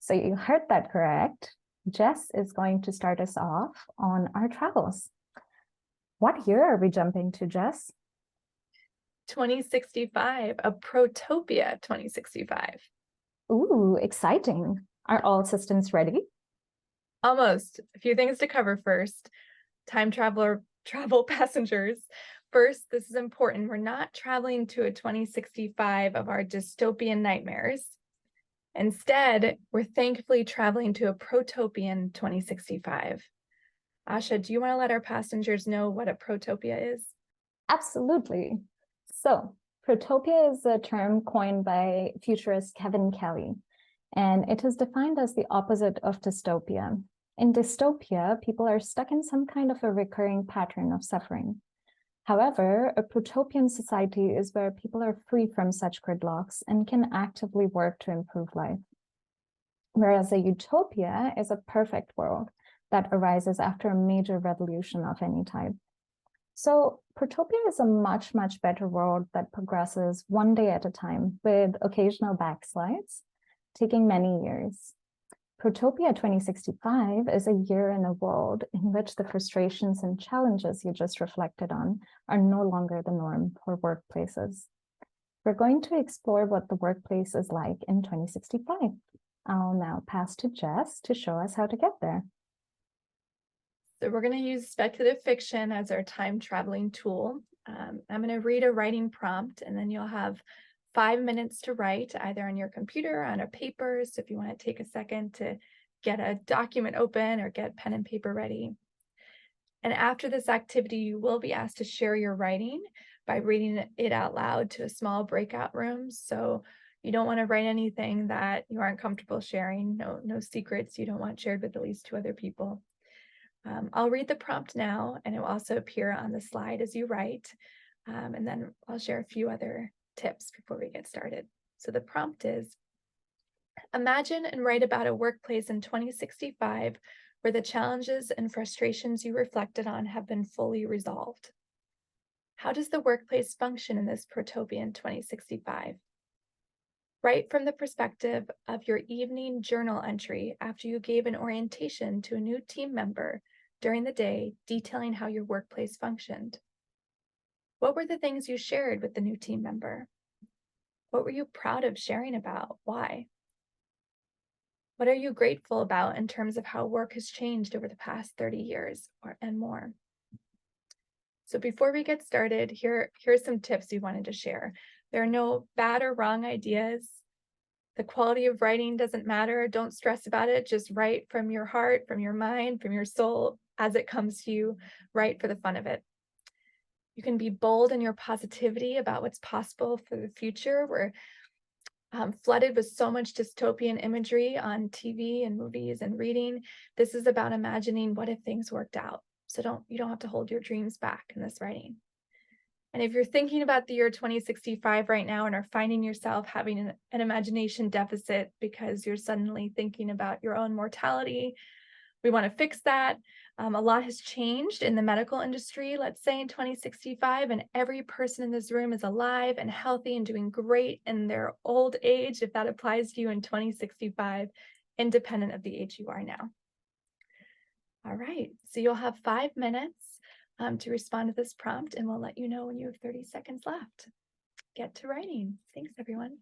So you heard that correct. Jess is going to start us off on our travels. What year are we jumping to, Jess? 2065, a protopia 2065. Ooh, exciting. Are all systems ready? Almost. A few things to cover first. Travel passengers. First, this is important. We're not traveling to a 2065 of our dystopian nightmares. Instead, we're thankfully traveling to a protopian 2065. Asha, do you want to let our passengers know what a protopia is? Absolutely. So, protopia is a term coined by futurist Kevin Kelly, and it is defined as the opposite of dystopia. In dystopia, people are stuck in some kind of a recurring pattern of suffering. However, a protopian society is where people are free from such gridlocks and can actively work to improve life. Whereas a utopia is a perfect world that arises after a major revolution of any type. So protopia is a much, much better world that progresses one day at a time with occasional backslides, taking many years. Protopia 2065 is a year in a world in which the frustrations and challenges you just reflected on are no longer the norm for workplaces. We're going to explore what the workplace is like in 2065. I'll now pass to Jess to show us how to get there. So we're going to use speculative fiction as our time traveling tool. I'm going to read a writing prompt, and then you'll have 5 minutes to write either on your computer or on a paper. So if you want to take a second to get a document open or get pen and paper ready. And after this activity, you will be asked to share your writing by reading it out loud to a small breakout room. So you don't want to write anything that you aren't comfortable sharing. No secrets you don't want shared with at least 2 other people. I'll read the prompt now, and it will also appear on the slide as you write. And then I'll share a few other tips before we get started. So the prompt is, imagine and write about a workplace in 2065 where the challenges and frustrations you reflected on have been fully resolved. How does the workplace function in this protopian 2065? Write from the perspective of your evening journal entry after you gave an orientation to a new team member during the day, detailing how your workplace functioned. What were the things you shared with the new team member? What were you proud of sharing about? Why? What are you grateful about in terms of how work has changed over the past 30 years and more? So before we get started, here's some tips we wanted to share. There are no bad or wrong ideas. The quality of writing doesn't matter. Don't stress about it. Just write from your heart, from your mind, from your soul as it comes to you. Write for the fun of it. You can be bold in your positivity about what's possible for the future. We're flooded with so much dystopian imagery on TV and movies and reading. This is about imagining what if things worked out. So you don't have to hold your dreams back in this writing. And if you're thinking about the year 2065 right now and are finding yourself having an imagination deficit because you're suddenly thinking about your own mortality, We want to fix that. A lot has changed in the medical industry, let's say in 2065, and every person in this room is alive and healthy and doing great in their old age, if that applies to you in 2065, independent of the age you are now. All right, so you'll have 5 minutes to respond to this prompt, and we'll let you know when you have 30 seconds left. Get to writing. Thanks, everyone.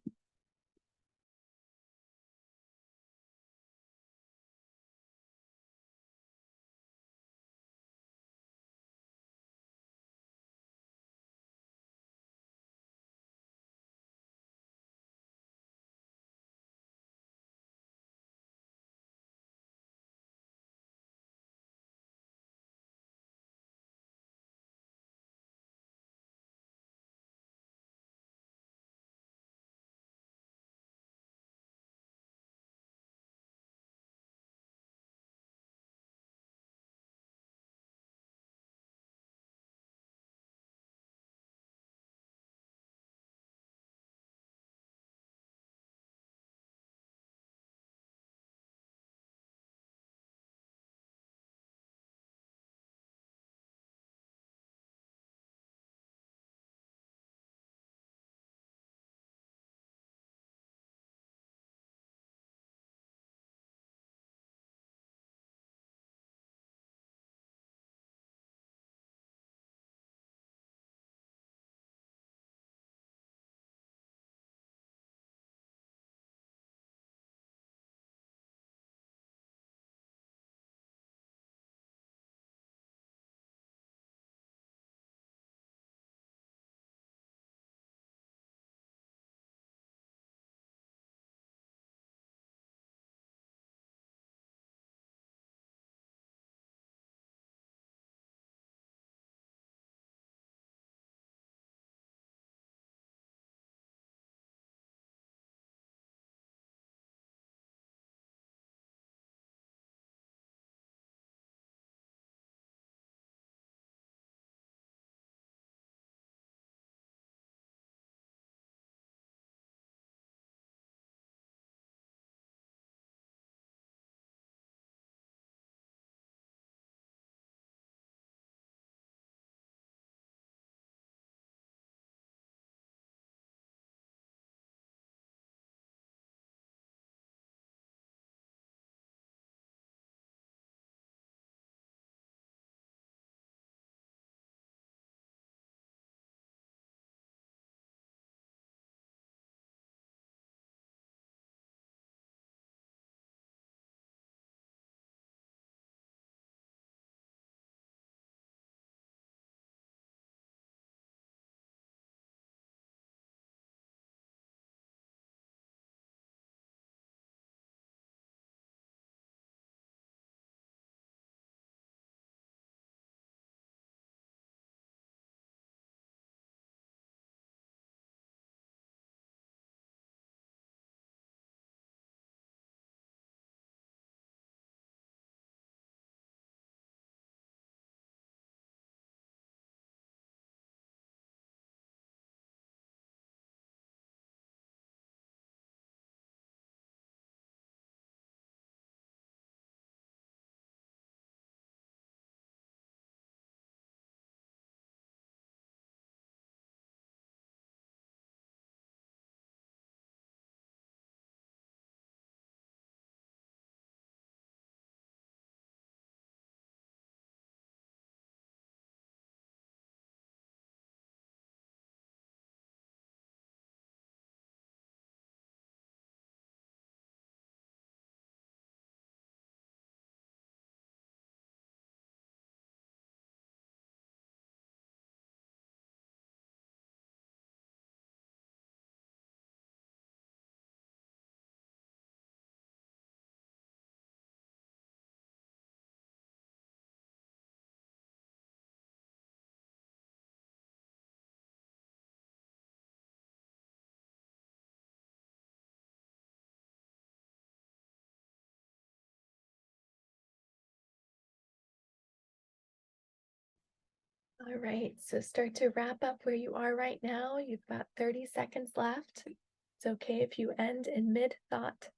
All right, so start to wrap up where you are right now. You've got 30 seconds left. It's okay if you end in mid-thought.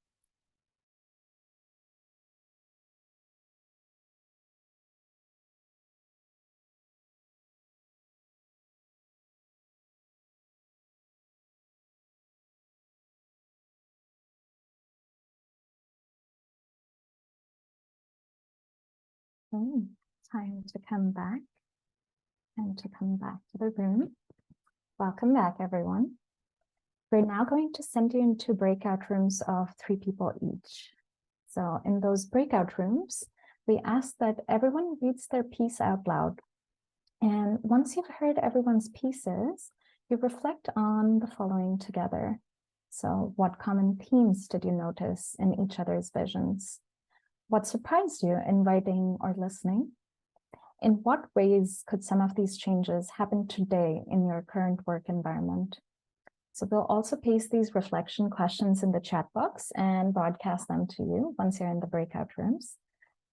Okay, time to come back to the room. Welcome back, everyone. We're now going to send you into breakout rooms of 3 people each. So in those breakout rooms, we ask that everyone reads their piece out loud. And once you've heard everyone's pieces, you reflect on the following together. So what common themes did you notice in each other's visions? What surprised you in writing or listening? In what ways could some of these changes happen today in your current work environment? So we'll also paste these reflection questions in the chat box and broadcast them to you once you're in the breakout rooms.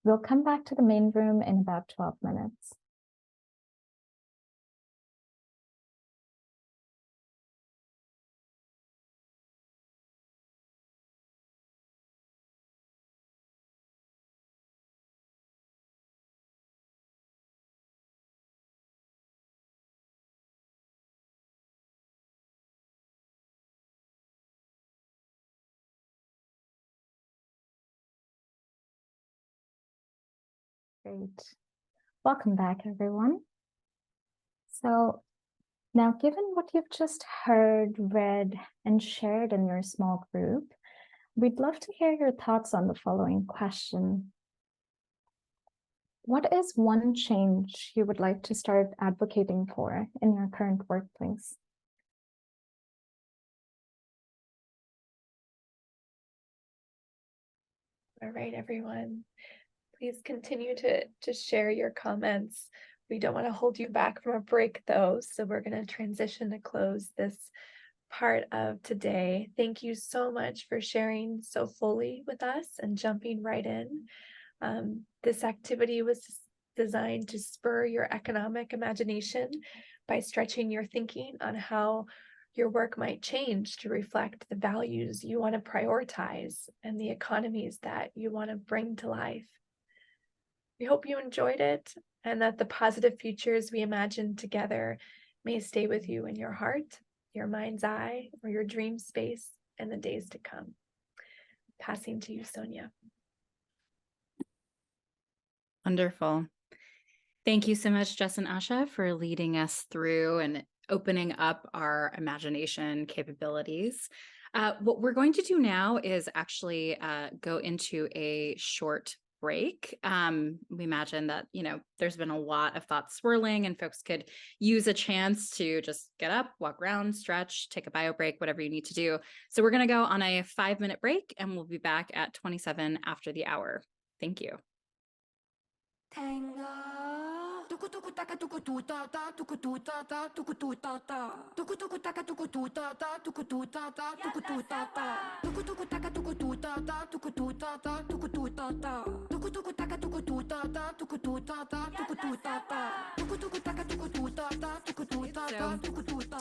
We'll come back to the main room in about 12 minutes. Great. Welcome back, everyone. So now, given what you've just heard, read, and shared in your small group, we'd love to hear your thoughts on the following question. What is one change you would like to start advocating for in your current workplace? All right, everyone. Please continue to share your comments. We don't want to hold you back from a break, though, so we're going to transition to close this part of today. Thank you so much for sharing so fully with us and jumping right in. This activity was designed to spur your economic imagination by stretching your thinking on how your work might change to reflect the values you want to prioritize and the economies that you want to bring to life. We hope you enjoyed it and that the positive futures we imagined together may stay with you in your heart, your mind's eye, or your dream space in the days to come. Passing to you, Sonia. Wonderful. Thank you so much, Jess and Asha, for leading us through and opening up our imagination capabilities. What we're going to do now is actually go into a short break. We imagine that, there's been a lot of thoughts swirling and folks could use a chance to just get up, walk around, stretch, take a bio break, whatever you need to do. So we're going to go on a 5-minute break and we'll be back at 27 after the hour. Thank you. So,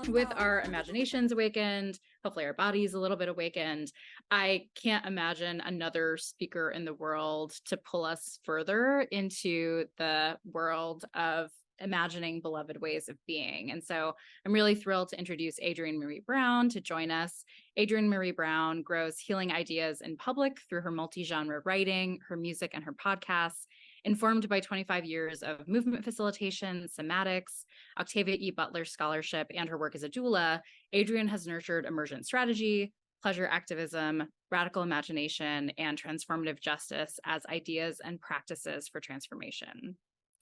with our imaginations awakened, hopefully our bodies a little bit awakened, I can't imagine another speaker in the world to pull us further into the world of imagining beloved ways of being. And so I'm really thrilled to introduce Adrienne Marie Brown to join us. Adrienne Marie Brown grows healing ideas in public through her multi-genre writing, her music, and her podcasts. Informed by 25 years of movement facilitation, somatics, Octavia E. Butler scholarship, and her work as a doula, Adrienne has nurtured emergent strategy, pleasure activism, radical imagination, and transformative justice as ideas and practices for transformation.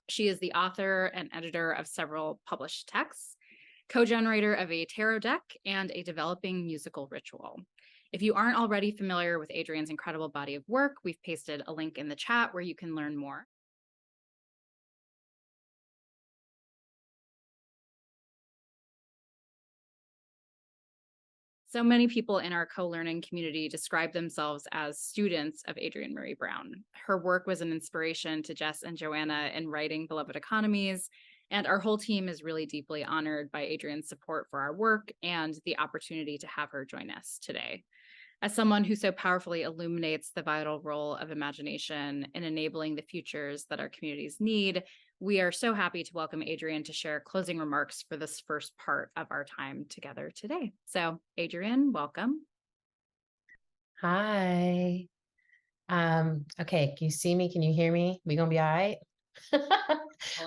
She is the author and editor of several published texts, co-generator of a tarot deck, and a developing musical ritual. If you aren't already familiar with Adrienne's incredible body of work, we've pasted a link in the chat where you can learn more. So many people in our co-learning community describe themselves as students of Adrienne Marie Brown. Her work was an inspiration to Jess and Joanna in writing Beloved Economies, and our whole team is really deeply honored by Adrienne's support for our work and the opportunity to have her join us today. As someone who so powerfully illuminates the vital role of imagination in enabling the futures that our communities need, we are so happy to welcome Adrienne to share closing remarks for this first part of our time together today. So, Adrienne, welcome. Hi. Okay, can you see me? Can you hear me? We gonna be all right?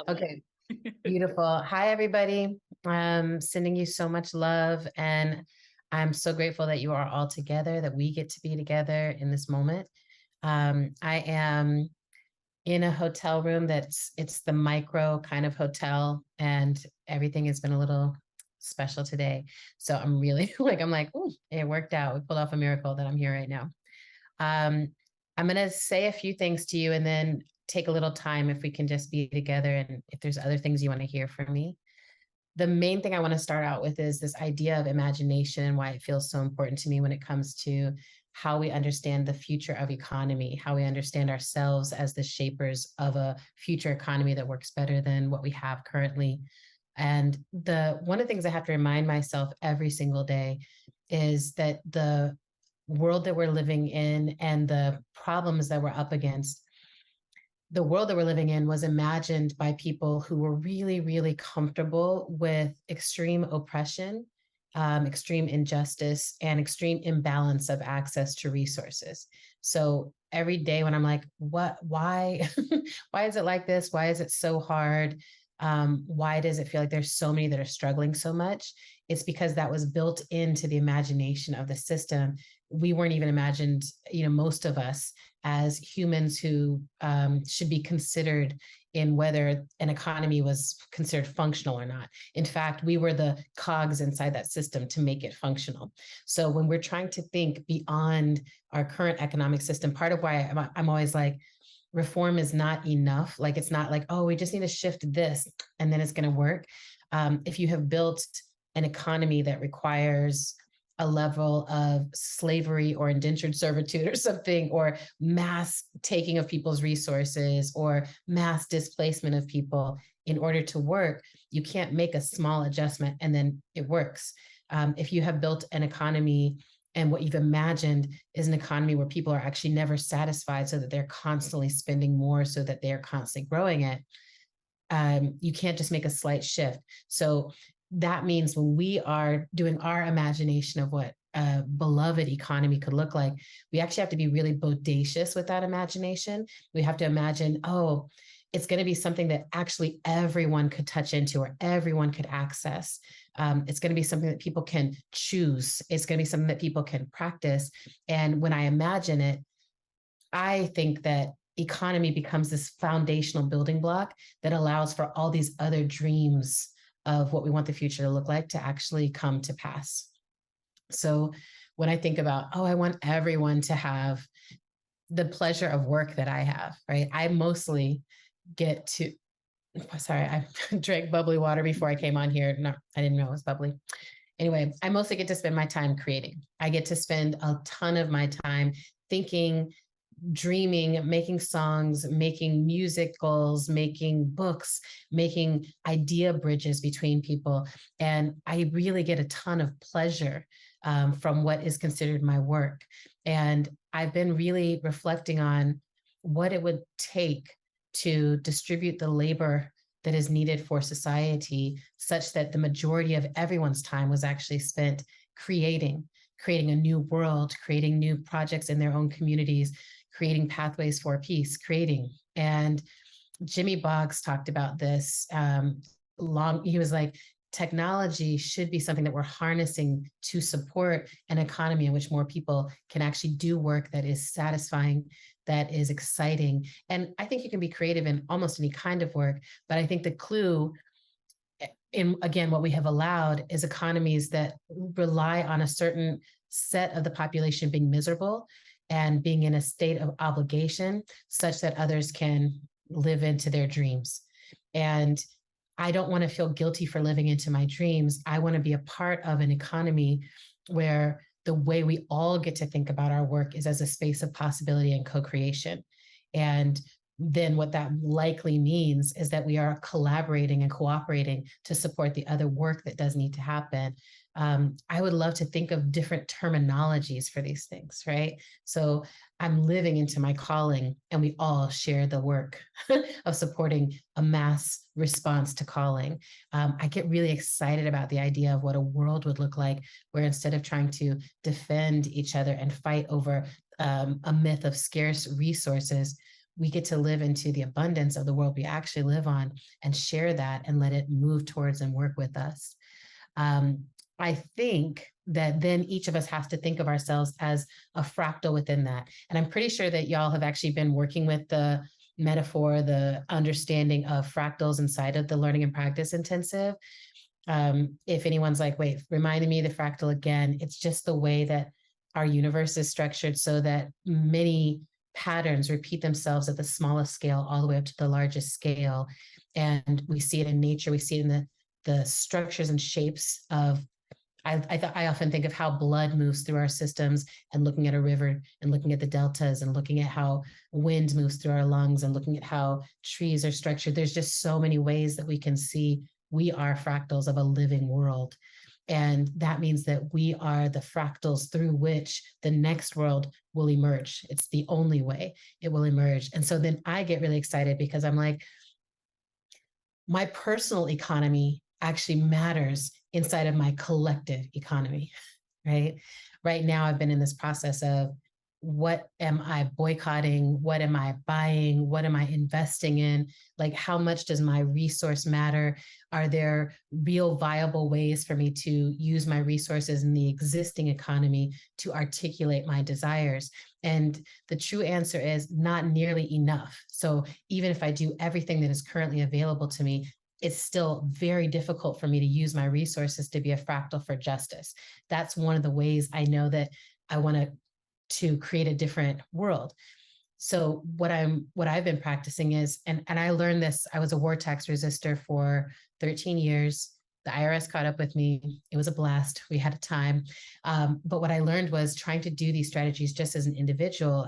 Okay, beautiful. Hi, everybody. Sending you so much love. And I'm so grateful that you are all together, that we get to be together in this moment. I am in a hotel room it's the micro kind of hotel, and everything has been a little special today. So I'm really I'm like, oh, it worked out. We pulled off a miracle that I'm here right now. I'm going to say a few things to you and then take a little time if we can just be together and if there's other things you want to hear from me. The main thing I want to start out with is this idea of imagination and why it feels so important to me when it comes to how we understand the future of economy, how we understand ourselves as the shapers of a future economy that works better than what we have currently. And one of the things I have to remind myself every single day is that the world that we're living in and the problems that we're up against, the world that we're living in was imagined by people who were really, really comfortable with extreme oppression, extreme injustice, and extreme imbalance of access to resources. So every day when I'm like, why, why is it like this? Why is it so hard? Why does it feel like there's so many that are struggling so much? It's because that was built into the imagination of the system. We weren't even imagined, most of us, as humans who should be considered in whether an economy was considered functional or not. In fact, we were the cogs inside that system to make it functional. So when we're trying to think beyond our current economic system, part of why I'm always like, reform is not enough. Like, it's not like, oh, we just need to shift this and then it's going to work. If you have built an economy that requires a level of slavery or indentured servitude or something, or mass taking of people's resources or mass displacement of people in order to work, you can't make a small adjustment and then it works. If you have built an economy and what you've imagined is an economy where people are actually never satisfied so that they're constantly spending more so that they're constantly growing it, you can't just make a slight shift. So that means when we are doing our imagination of what a beloved economy could look like, we actually have to be really bodacious with that imagination. We have to imagine, oh, it's going to be something that actually everyone could touch into or everyone could access. It's going to be something that people can choose. It's going to be something that people can practice. And when I imagine it, I think that economy becomes this foundational building block that allows for all these other dreams of what we want the future to look like to actually come to pass. So when I think about, oh, I want everyone to have the pleasure of work that I have, right? I mostly get to, sorry, I drank bubbly water before I came on here. No, I didn't know it was bubbly. Anyway, I mostly get to spend my time creating. I get to spend a ton of my time thinking, dreaming, making songs, making musicals, making books, making idea bridges between people. And I really get a ton of pleasure from what is considered my work. And I've been really reflecting on what it would take to distribute the labor that is needed for society such that the majority of everyone's time was actually spent creating a new world, creating new projects in their own communities, creating pathways for peace, creating. And Jimmy Boggs talked about this he was like, technology should be something that we're harnessing to support an economy in which more people can actually do work that is satisfying, that is exciting. And I think you can be creative in almost any kind of work, but I think the clue in, again, what we have allowed is economies that rely on a certain set of the population being miserable and being in a state of obligation such that others can live into their dreams. And I don't want to feel guilty for living into my dreams. I want to be a part of an economy where the way we all get to think about our work is as a space of possibility and co-creation. And then what that likely means is that we are collaborating and cooperating to support the other work that does need to happen. I would love to think of different terminologies for these things, right? So I'm living into my calling, and we all share the work of supporting a mass response to calling. I get really excited about the idea of what a world would look like where instead of trying to defend each other and fight over a myth of scarce resources, we get to live into the abundance of the world we actually live on and share that and let it move towards and work with us. I think that then each of us has to think of ourselves as a fractal within that. And I'm pretty sure that y'all have actually been working with the metaphor, the understanding of fractals inside of the Learning and Practice Intensive. If anyone's like, wait, reminding me of the fractal again, it's just the way that our universe is structured so that many patterns repeat themselves at the smallest scale all the way up to the largest scale. And we see it in nature, we see it in the structures and shapes of, I often think of how blood moves through our systems, and looking at a river and looking at the deltas and looking at how wind moves through our lungs and looking at how trees are structured. There's just so many ways that we can see we are fractals of a living world. And that means that we are the fractals through which the next world will emerge. It's the only way it will emerge. And so then I get really excited because I'm like, my personal economy actually matters inside of my collective economy, right? Right now, I've been in this process of what am I boycotting? What am I buying? What am I investing in? Like, how much does my resource matter? Are there real viable ways for me to use my resources in the existing economy to articulate my desires? And the true answer is not nearly enough. So even if I do everything that is currently available to me, it's still very difficult for me to use my resources to be a fractal for justice. That's one of the ways I know that I want to create a different world. So what I've been practicing is, and I learned this, I was a war tax resistor for 13 years. The IRS caught up with me. It was a blast. We had a time. But what I learned was trying to do these strategies just as an individual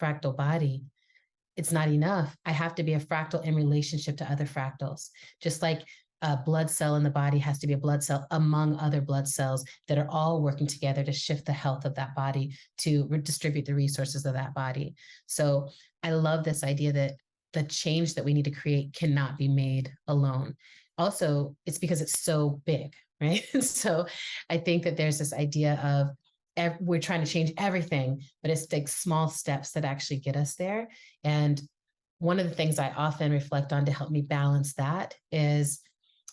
fractal body. It's not enough. I have to be a fractal in relationship to other fractals. Just like a blood cell in the body has to be a blood cell among other blood cells that are all working together to shift the health of that body, to redistribute the resources of that body. So I love this idea that the change that we need to create cannot be made alone. Also, it's because it's so big, right? So I think that there's this idea of we're trying to change everything, but it's like small steps that actually get us there. And one of the things I often reflect on to help me balance that is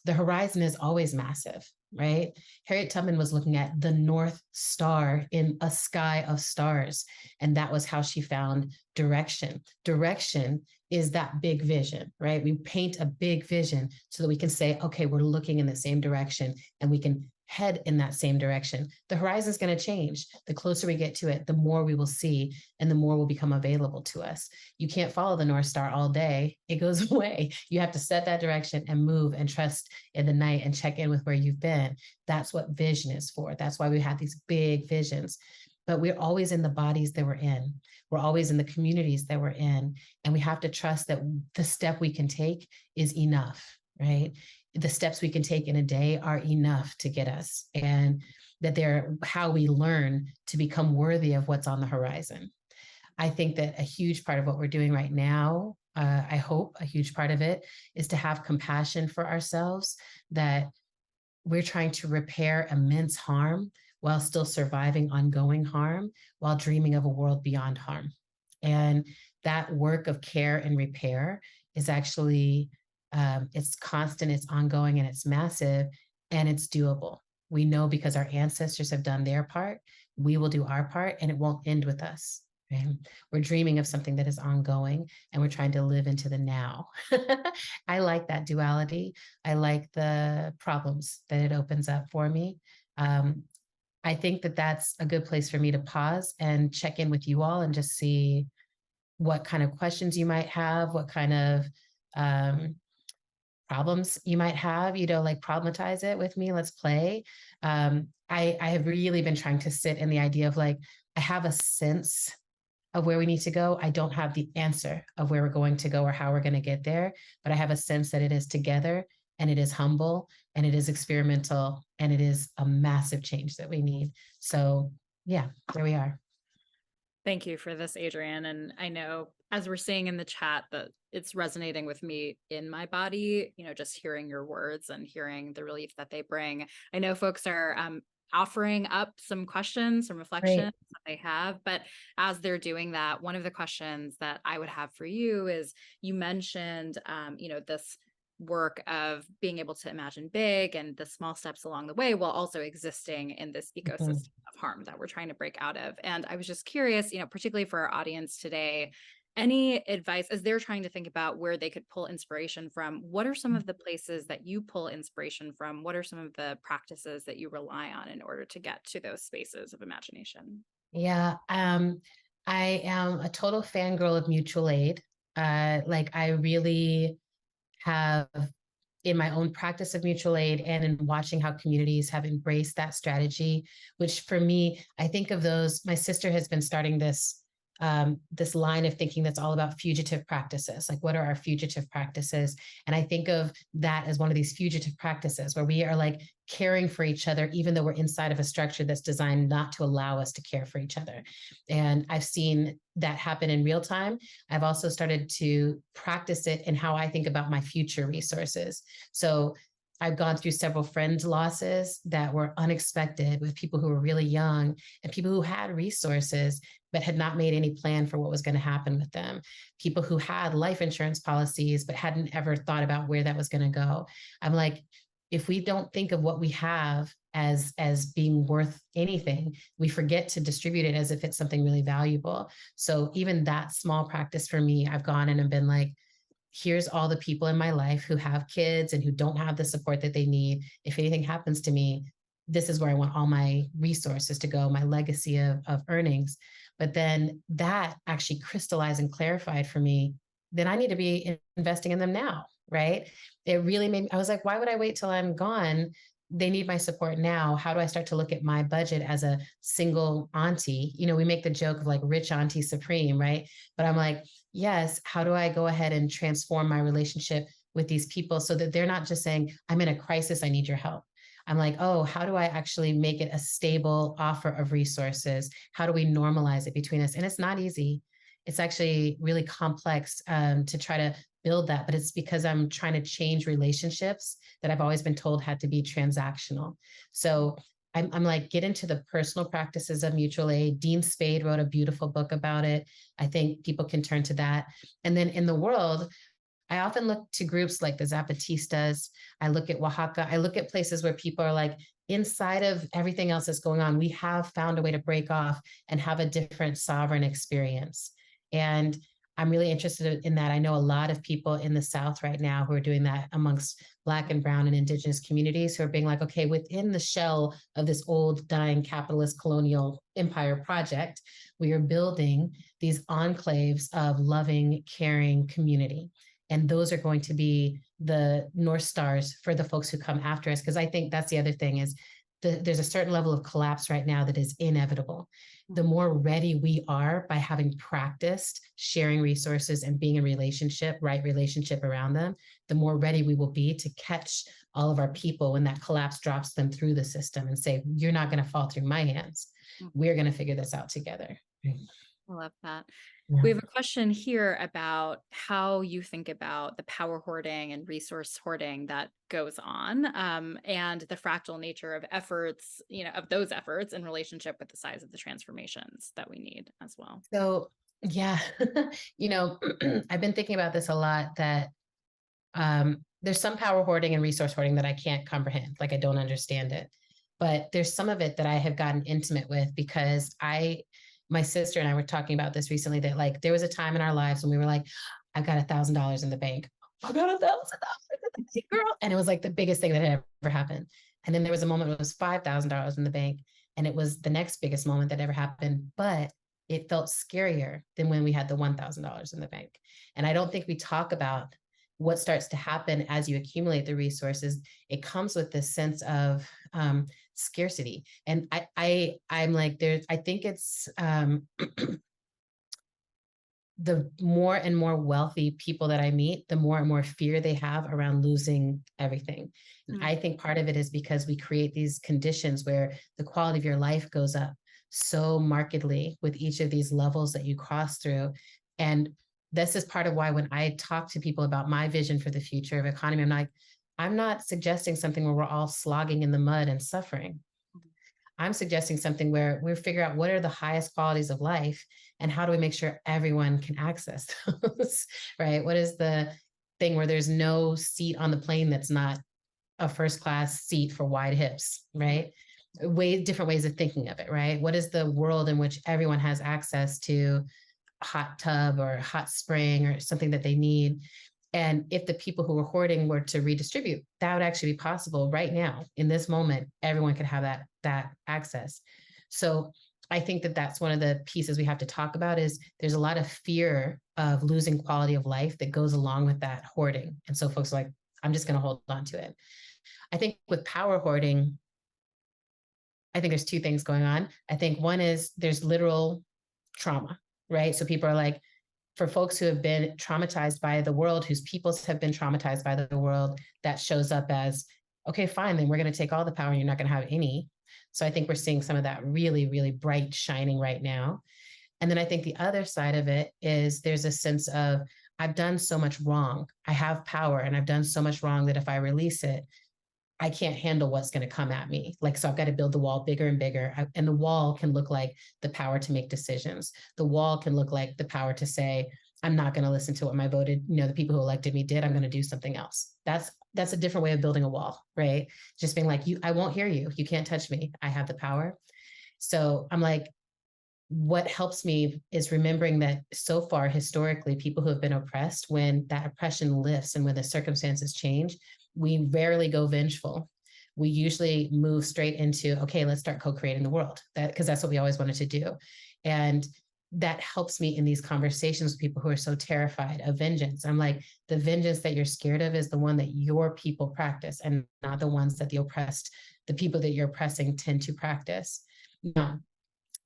the horizon is always massive, right? Harriet Tubman was looking at the North Star in a sky of stars, and that was how she found direction. Direction is that big vision, right? We paint a big vision so that we can say, okay, we're looking in the same direction and we can head in that same direction. The horizon is going to change. The closer we get to it, the more we will see and the more will become available to us. You can't follow the North Star all day. It goes away. You have to set that direction and move and trust in the night and check in with where you've been. That's what vision is for. That's why we have these big visions. But we're always in the bodies that we're in. We're always in the communities that we're in. And we have to trust that the step we can take is enough, right? The steps we can take in a day are enough to get us, and that they're how we learn to become worthy of what's on the horizon. I think that a huge part of what we're doing right now, I hope a huge part of it is to have compassion for ourselves, that we're trying to repair immense harm while still surviving ongoing harm, while dreaming of a world beyond harm. And that work of care and repair is actually it's constant, it's ongoing, and it's massive, and it's doable. We know because our ancestors have done their part, we will do our part, and it won't end with us. Right? We're dreaming of something that is ongoing, and we're trying to live into the now. I like that duality. I like the problems that it opens up for me. I think that that's a good place for me to pause and check in with you all and just see what kind of questions you might have, what kind of problems you might have, like problematize it with me. Let's play. I have really been trying to sit in the idea of like, I have a sense of where we need to go. I don't have the answer of where we're going to go or how we're going to get there, but I have a sense that it is together and it is humble and it is experimental and it is a massive change that we need. So yeah, there we are. Thank you for this, Adrienne. And I know, as we're seeing in the chat, that it's resonating with me in my body, just hearing your words and hearing the relief that they bring. I know folks are offering up some questions, some reflections Great. that they have. But as they're doing that, one of the questions that I would have for you is, you mentioned, this work of being able to imagine big and the small steps along the way while also existing in this Mhm. ecosystem of harm that we're trying to break out of. And I was just curious, particularly for our audience today, any advice as they're trying to think about where they could pull inspiration from? What are some of the places that you pull inspiration from? What are some of the practices that you rely on in order to get to those spaces of imagination? Yeah. I am a total fangirl of mutual aid. Like I really have in my own practice of mutual aid and in watching how communities have embraced that strategy, which for me, I think of those, my sister has been starting this line of thinking that's all about fugitive practices. Like, what are our fugitive practices? And I think of that as one of these fugitive practices where we are like caring for each other, even though we're inside of a structure that's designed not to allow us to care for each other. And I've seen that happen in real time. I've also started to practice it in how I think about my future resources. So I've gone through several friend losses that were unexpected with people who were really young and people who had resources but had not made any plan for what was going to happen with them. People who had life insurance policies but hadn't ever thought about where that was going to go. I'm like, if we don't think of what we have as being worth anything, we forget to distribute it as if it's something really valuable. So even that small practice for me, I've gone in and been like, here's all the people in my life who have kids and who don't have the support that they need. If anything happens to me, this is where I want all my resources to go, my legacy of earnings. But then that actually crystallized and clarified for me, then I need to be investing in them now, right? It really made me, I was like, why would I wait till I'm gone? They need my support now. How do I start to look at my budget as a single auntie? We make the joke of like rich auntie supreme, right? But I'm like, yes, how do I go ahead and transform my relationship with these people so that they're not just saying, I'm in a crisis, I need your help. I'm like, oh, how do I actually make it a stable offer of resources? How do we normalize it between us? And it's not easy. It's actually really complex to try to build that, but it's because I'm trying to change relationships that I've always been told had to be transactional. So I'm like, get into the personal practices of mutual aid. Dean Spade wrote a beautiful book about it. I think people can turn to that. And then in the world, I often look to groups like the Zapatistas. I look at Oaxaca. I look at places where people are like, inside of everything else that's going on, we have found a way to break off and have a different sovereign experience. And I'm really interested in that. I know a lot of people in the South right now who are doing that amongst Black and Brown and Indigenous communities who are being like, okay, within the shell of this old, dying capitalist colonial empire project, we are building these enclaves of loving, caring community. And those are going to be the North Stars for the folks who come after us. Because I think that's the other thing is there's a certain level of collapse right now that is inevitable. The more ready we are by having practiced sharing resources and being in right relationship around them, the more ready we will be to catch all of our people when that collapse drops them through the system and say, you're not going to fall through my hands. We're going to figure this out together. I love that. Yeah. We have a question here about how you think about the power hoarding and resource hoarding that goes on, and the fractal nature of efforts, of those efforts in relationship with the size of the transformations that we need as well. So, yeah, I've been thinking about this a lot that there's some power hoarding and resource hoarding that I can't comprehend. Like I don't understand it, but there's some of it that I have gotten intimate with because my sister and I were talking about this recently that like there was a time in our lives when we were like, I've got $1,000 in the bank. I got $1,000 in the bank, girl. And it was like the biggest thing that had ever happened. And then there was a moment when it was $5,000 in the bank. And it was the next biggest moment that ever happened. But it felt scarier than when we had the $1,000 in the bank. And I don't think we talk about what starts to happen as you accumulate the resources. It comes with this sense of scarcity. And I'm like, I think it's the more and more wealthy people that I meet, the more and more fear they have around losing everything. And I think part of it is because we create these conditions where the quality of your life goes up so markedly with each of these levels that you cross through. And this is part of why when I talk to people about my vision for the future of economy, I'm not suggesting something where we're all slogging in the mud and suffering. I'm suggesting something where we figure out what are the highest qualities of life and how do we make sure everyone can access those, right? What is the thing where there's no seat on the plane that's not a first class seat for wide hips, right? Different ways of thinking of it, right? What is the world in which everyone has access to a hot tub or a hot spring or something that they need? And if the people who were hoarding were to redistribute, that would actually be possible right now. In this moment, everyone could have that access. So I think that that's one of the pieces we have to talk about is there's a lot of fear of losing quality of life that goes along with that hoarding. And so folks are like, I'm just going to hold on to it. I think with power hoarding, I think there's two things going on. I think one is there's literal trauma, right? So people are like, for folks who have been traumatized by the world, whose peoples have been traumatized by the world, that shows up as, okay, fine, then we're going to take all the power and you're not going to have any. So I think we're seeing some of that really, really bright shining right now. And then I think the other side of it is there's a sense of, I've done so much wrong. I have power and I've done so much wrong that if I release it, I can't handle what's going to come at me. Like, so I've got to build the wall bigger and bigger. And the wall can look like the power to make decisions. The wall can look like the power to say, I'm not going to listen to what my voted, the people who elected me did. I'm going to do something else. That's a different way of building a wall, right? Just being like, I won't hear you. You can't touch me. I have the power. So I'm like, what helps me is remembering that so far, historically, people who have been oppressed, when that oppression lifts and when the circumstances change, we rarely go vengeful. We usually move straight into, okay, let's start co-creating the world, because that's what we always wanted to do. And that helps me in these conversations with people who are so terrified of vengeance. I'm like, the vengeance that you're scared of is the one that your people practice and not the ones that the people that you're oppressing tend to practice. No,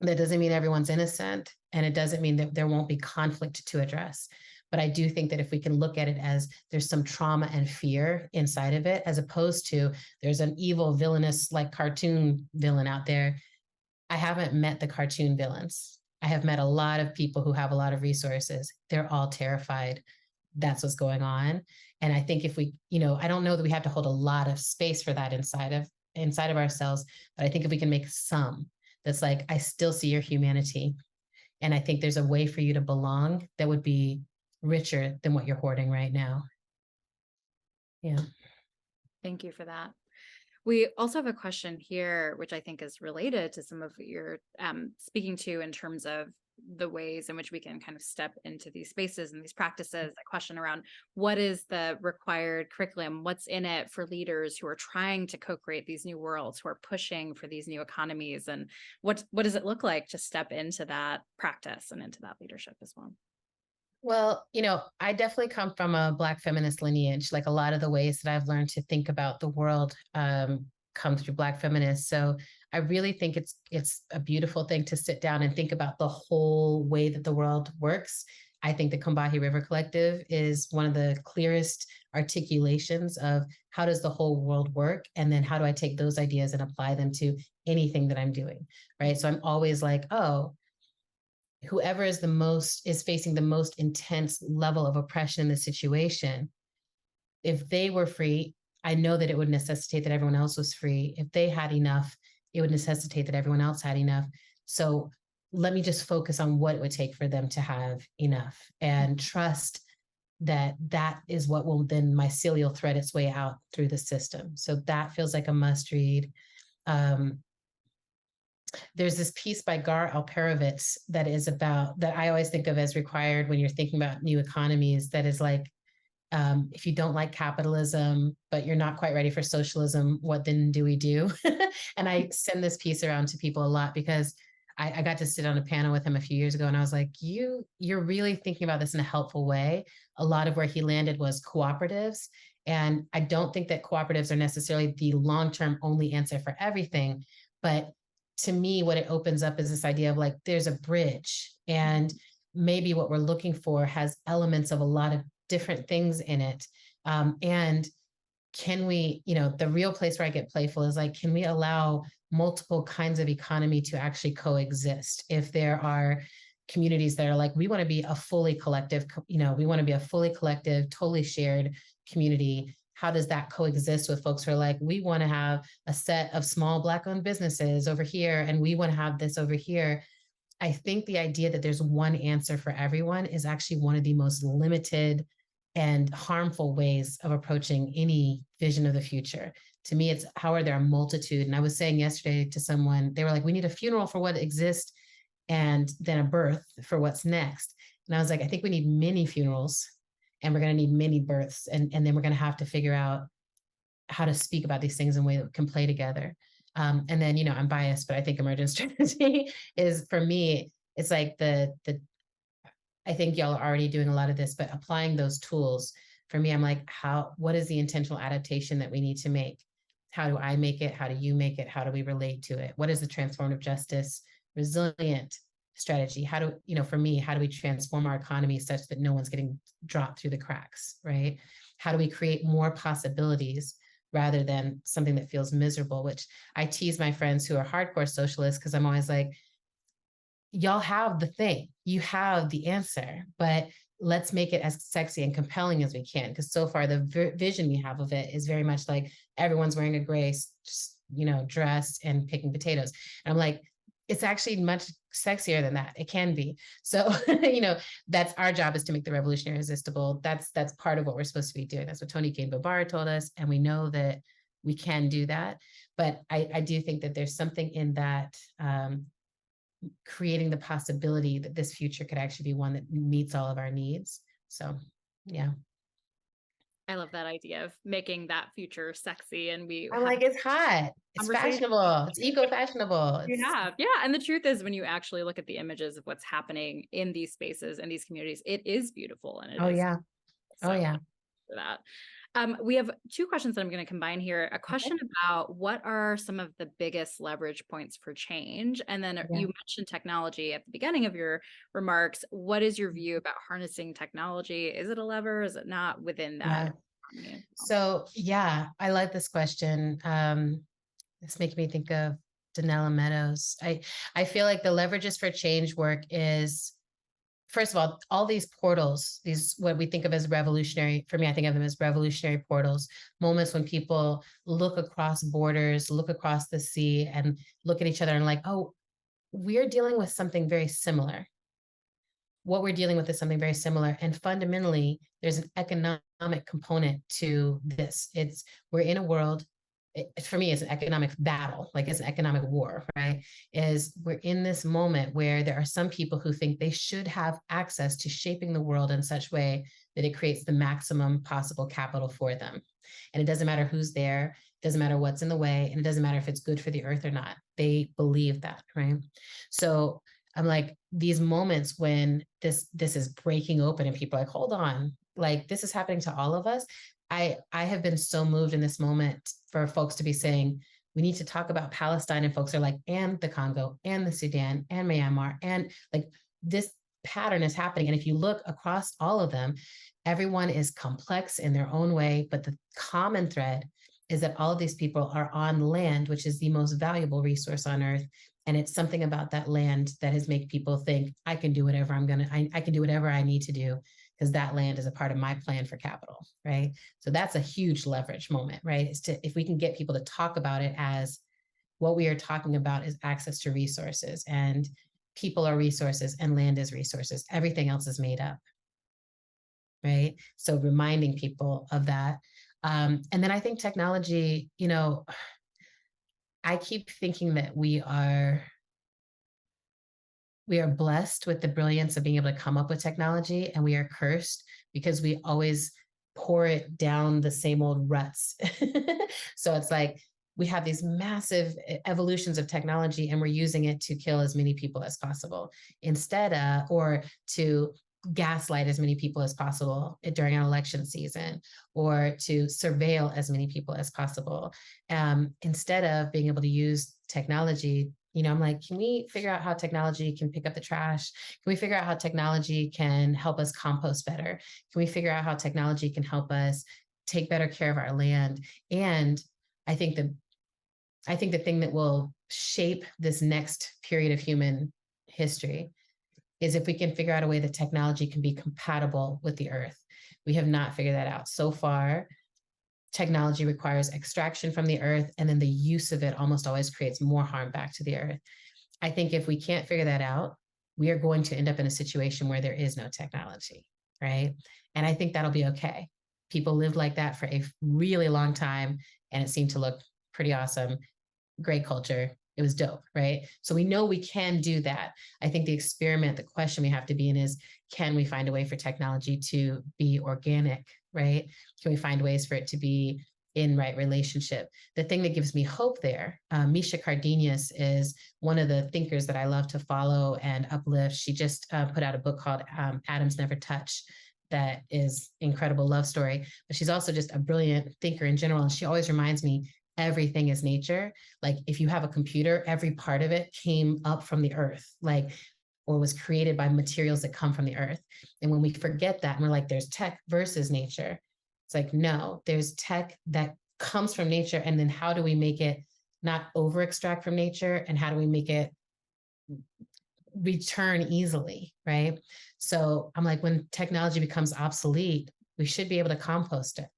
that doesn't mean everyone's innocent, and it doesn't mean that there won't be conflict to address. But I do think that if we can look at it as there's some trauma and fear inside of it, as opposed to there's an evil, villainous, like cartoon villain out there. I haven't met the cartoon villains. I have met a lot of people who have a lot of resources. They're all terrified. That's what's going on. And I think if we, I don't know that we have to hold a lot of space for that inside of ourselves, but I think if we can make some that's like, I still see your humanity. And I think there's a way for you to belong that would be richer than what you're hoarding right now. Yeah. Thank you for that. We also have a question here, which I think is related to some of what you're speaking to in terms of the ways in which we can kind of step into these spaces and these practices. A question around what is the required curriculum? What's in it for leaders who are trying to co-create these new worlds, who are pushing for these new economies? And what does it look like to step into that practice and into that leadership as well? Well, I definitely come from a Black feminist lineage. Like a lot of the ways that I've learned to think about the world come through Black feminists. So I really think it's a beautiful thing to sit down and think about the whole way that the world works. I think the Combahee River Collective is one of the clearest articulations of how does the whole world work, and then how do I take those ideas and apply them to anything that I'm doing, right? So I'm always like, oh, whoever is facing the most intense level of oppression in the situation, if they were free, I know that it would necessitate that everyone else was free. If they had enough, it would necessitate that everyone else had enough. So let me just focus on what it would take for them to have enough and trust that that is what will then mycelial thread its way out through the system. So that feels like a must read. There's this piece by Gar Alperovitz that I always think of as required when you're thinking about new economies, that is like, if you don't like capitalism, but you're not quite ready for socialism, what then do we do? And I send this piece around to people a lot because I got to sit on a panel with him a few years ago, and I was like, you're really thinking about this in a helpful way. A lot of where he landed was cooperatives. And I don't think that cooperatives are necessarily the long-term only answer for everything. But to me, what it opens up is this idea of like, there's a bridge, and maybe what we're looking for has elements of a lot of different things in it. And can we, the real place where I get playful is like, can we allow multiple kinds of economy to actually coexist? If there are communities that are like, we want to be a fully collective, we want to be a fully collective, totally shared community. how does that coexist with folks who are like, we want to have a set of small Black-owned businesses over here, and we want to have this over here. I think the idea that there's one answer for everyone is actually one of the most limited and harmful ways of approaching any vision of the future. To me, it's how are there a multitude? And I was saying yesterday to someone, they were like, we need a funeral for what exists and then a birth for what's next. And I was like, I think we need many funerals, and we're going to need many births. And then we're going to have to figure out how to speak about these things in a way that can play together. And then, you know, I'm biased, but I think emergent strategy is, for me, it's like I think y'all are already doing a lot of this, but applying those tools, for me, I'm like, what is the intentional adaptation that we need to make? How do I make it? How do you make it? How do we relate to it? What is the transformative justice, resilient strategy? How do, you know, for me, how do we transform our economy such that no one's getting dropped through the cracks, right? How do we create more possibilities rather than something that feels miserable, which I tease my friends who are hardcore socialists, because I'm always like, y'all have the thing, you have the answer, but let's make it as sexy and compelling as we can. Because so far the vision we have of it is very much like everyone's wearing a gray, you know, dress and picking potatoes. And I'm like, it's actually much sexier than that. It can be. So, you know, that's our job, is to make the revolution irresistible. That's part of what we're supposed to be doing. That's what Tony Kane Babar told us. And we know that we can do that. But I do think that there's something in that, creating the possibility that this future could actually be one that meets all of our needs. So, yeah. I love that idea of making that future sexy, and I'm like, it's hot, it's fashionable, it's eco-fashionable. Yeah. And the truth is, when you actually look at the images of what's happening in these spaces and these communities, it is beautiful. And it is. Yeah. So, for that. We have two questions that I'm going to combine here. A question about what are some of the biggest leverage points for change? And then you mentioned technology at the beginning of your remarks. What is your view about harnessing technology? Is it a lever? Is it not within that? So, I like this question. It's making me think of Danella Meadows. I feel like the leverages for change work is, first of all these portals, these what we think of as revolutionary, for me, I think of them as revolutionary portals, moments when people look across borders, look across the sea, and look at each other and like, oh, we're dealing with something very similar. What we're dealing with is something very similar. And fundamentally, there's an economic component to this. We're in a world, for me, it's an economic battle, like it's an economic war, right? We're in this moment where there are some people who think they should have access to shaping the world in such way that it creates the maximum possible capital for them. And it doesn't matter who's there, it doesn't matter what's in the way, and it doesn't matter if it's good for the earth or not. They believe that, right? So I'm like, these moments when this is breaking open and people are like, hold on, like this is happening to all of us. I have been so moved in this moment for folks to be saying, we need to talk about Palestine, and folks are like, and the Congo, and the Sudan, and Myanmar, and like this pattern is happening. And if you look across all of them, everyone is complex in their own way, but the common thread is that all of these people are on land, which is the most valuable resource on earth. And it's something about that land that has made people think, I can do whatever I can do whatever I need to do, because that land is a part of my plan for capital, right? So that's a huge leverage moment, right? If we can get people to talk about it as what we are talking about is access to resources, and people are resources and land is resources. Everything else is made up, right? So reminding people of that. And then I think technology, you know, I keep thinking that we are blessed with the brilliance of being able to come up with technology, and we are cursed because we always pour it down the same old ruts. So it's like we have these massive evolutions of technology, and we're using it to kill as many people as possible instead of, or to gaslight as many people as possible during an election season, or to surveil as many people as possible, instead of being able to use technology. You know, I'm like, can we figure out how technology can pick up the trash? Can we figure out how technology can help us compost better? Can we figure out how technology can help us take better care of our land? And I think the thing that will shape this next period of human history is if we can figure out a way that technology can be compatible with the earth. We have not figured that out so far. technology requires extraction from the earth, and then the use of it almost always creates more harm back to the earth. I think if we can't figure that out, we are going to end up in a situation where there is no technology, right? And I think that'll be okay. People lived like that for a really long time, and it seemed to look pretty awesome. Great culture. It was dope, right? So we know we can do that. I think the question we have to be in is, can we find a way for technology to be organic, right? Can we find ways for it to be in right relationship? The thing that gives me hope there, Misha Cardenas is one of the thinkers that I love to follow and uplift. She just put out a book called Atoms Never Touch. That is incredible love story, but she's also just a brilliant thinker in general. And she always reminds me, everything is nature. Like if you have a computer, every part of it came up from the earth, like, or was created by materials that come from the earth. And when we forget that and we're like, there's tech versus nature, it's like, no, there's tech that comes from nature. And then how do we make it not over extract from nature? And how do we make it return easily, right? So I'm like, when technology becomes obsolete, we should be able to compost it,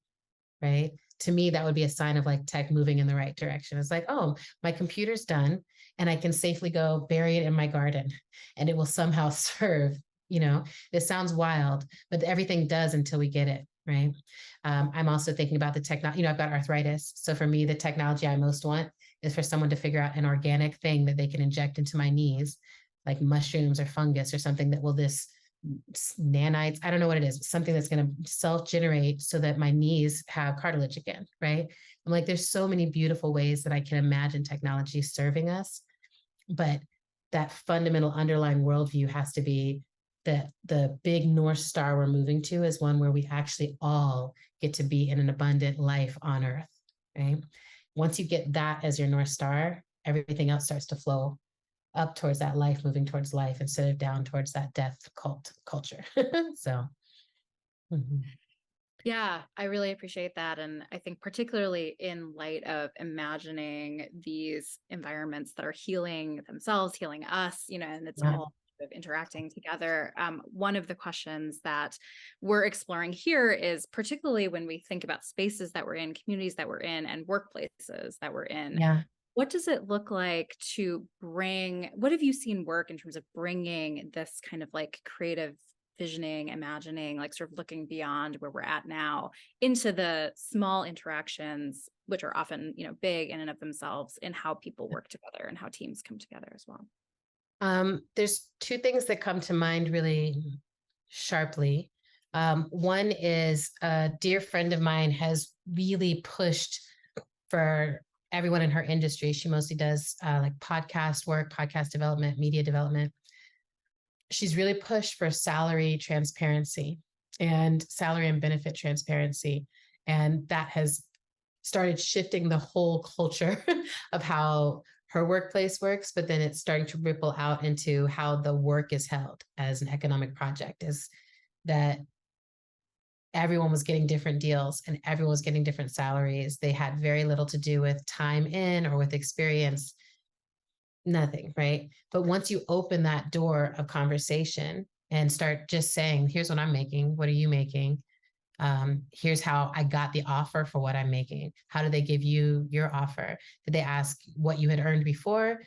right? To me, that would be a sign of like tech moving in the right direction. It's like, oh, my computer's done and I can safely go bury it in my garden and it will somehow serve, this sounds wild, but everything does until we get it, right? I'm also thinking about the technology, I've got arthritis. So for me, the technology I most want is for someone to figure out an organic thing that they can inject into my knees, like mushrooms or fungus or something that will nanites, I don't know what it is, something that's going to self-generate so that my knees have cartilage again, right? I'm like, there's so many beautiful ways that I can imagine technology serving us, but that fundamental underlying worldview has to be that the big North Star we're moving to is one where we actually all get to be in an abundant life on Earth, right? Once you get that as your North Star, everything else starts to flow up towards that life, moving towards life instead of down towards that death culture. So. Mm-hmm. Yeah, I really appreciate that. And I think particularly in light of imagining these environments that are healing themselves, healing us, and it's all sort of interacting together. One of the questions that we're exploring here is particularly when we think about spaces that we're in, communities that we're in, and workplaces that we're in. Yeah. What does it look like what have you seen work in terms of bringing this kind of like creative visioning, imagining, like sort of looking beyond where we're at now into the small interactions, which are often, big in and of themselves, in how people work together and how teams come together as well? There's two things that come to mind really sharply. One is a dear friend of mine has really pushed for everyone in her industry. She mostly does like podcast work, podcast development, media development. She's really pushed for salary transparency and salary and benefit transparency. And that has started shifting the whole culture of how her workplace works, but then it's starting to ripple out into how the work is held as an economic project, is that everyone was getting different deals and everyone was getting different salaries. They had very little to do with time in or with experience. Nothing, right? But once you open that door of conversation and start just saying, here's what I'm making, what are you making? Here's how I got the offer for what I'm making. How did they give you your offer? Did they ask what you had earned before?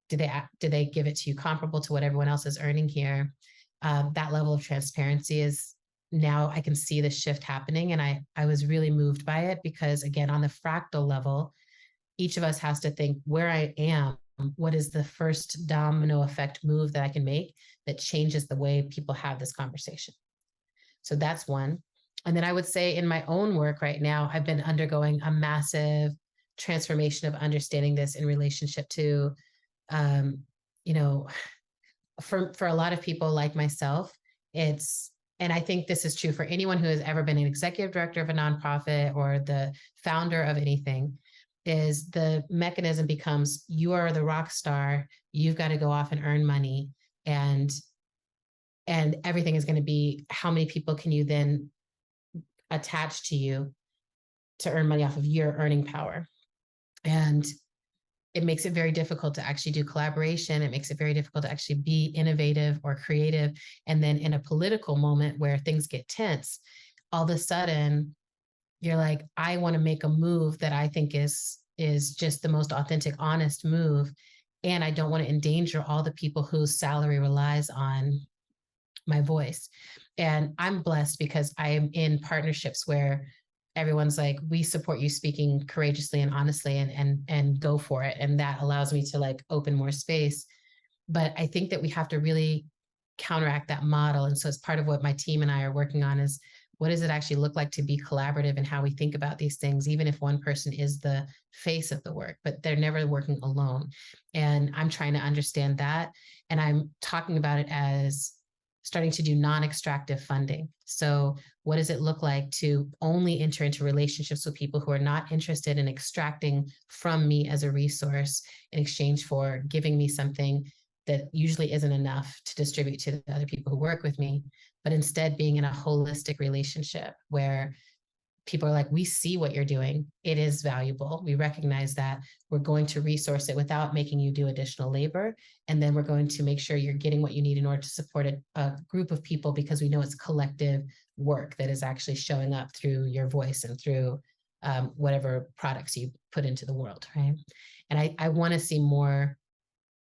Did they give it to you comparable to what everyone else is earning here? That level of transparency is now I can see the shift happening. And I was really moved by it because, again, on the fractal level, each of us has to think where I am. What is the first domino effect move that I can make that changes the way people have this conversation? So that's one. And then I would say in my own work right now, I've been undergoing a massive transformation of understanding this in relationship to, for a lot of people like myself, and I think this is true for anyone who has ever been an executive director of a nonprofit or the founder of anything, is the mechanism becomes you are the rock star, you've got to go off and earn money, and everything is going to be how many people can you then attach to you to earn money off of your earning power. And it makes it very difficult to actually do collaboration. It makes it very difficult to actually be innovative or creative. And then in a political moment where things get tense, all of a sudden, you're like, I want to make a move that I think is just the most authentic, honest move. And I don't want to endanger all the people whose salary relies on my voice. And I'm blessed because I am in partnerships where everyone's like, we support you speaking courageously and honestly, and go for it. And that allows me to like open more space. But I think that we have to really counteract that model. And so it's part of what my team and I are working on is, what does it actually look like to be collaborative in how we think about these things, even if one person is the face of the work, but they're never working alone. And I'm trying to understand that. And I'm talking about it as starting to do non-extractive funding. So what does it look like to only enter into relationships with people who are not interested in extracting from me as a resource in exchange for giving me something that usually isn't enough to distribute to the other people who work with me, but instead being in a holistic relationship where people are like, we see what you're doing. It is valuable. We recognize that. We're going to resource it without making you do additional labor. And then we're going to make sure you're getting what you need in order to support a group of people, because we know it's collective work that is actually showing up through your voice and through whatever products you put into the world, right? And I want to see more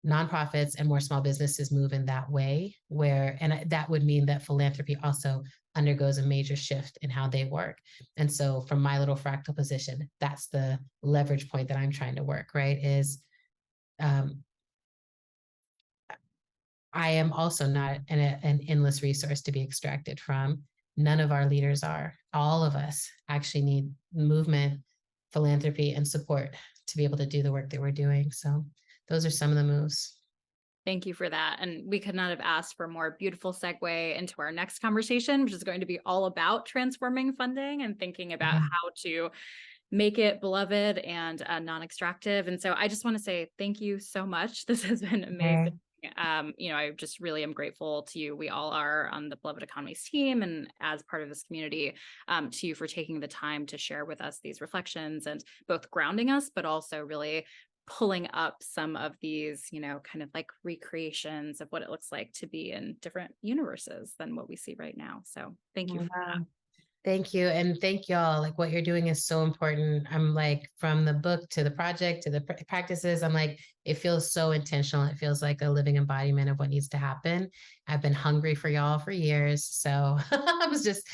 nonprofits and more small businesses move in that way, where, and that would mean that philanthropy also undergoes a major shift in how they work. And so from my little fractal position, that's the leverage point that I'm trying to work, right? Is I am also not an endless resource to be extracted from. None of our leaders are. All of us actually need movement, philanthropy, and support to be able to do the work that we're doing. So those are some of the moves. Thank you for that. And we could not have asked for a more beautiful segue into our next conversation, which is going to be all about transforming funding and thinking about how to make it beloved and non-extractive. And so I just want to say thank you so much. This has been amazing. I just really am grateful to you. We all are on the Beloved Economies team and as part of this community, to you for taking the time to share with us these reflections and both grounding us, but also really pulling up some of these, kind of like recreations of what it looks like to be in different universes than what we see right now. So thank you for that. Thank you. And thank y'all. Like what you're doing is so important. I'm like, from the book to the project to the practices, I'm like, it feels so intentional. It feels like a living embodiment of what needs to happen. I've been hungry for y'all for years. So I was just,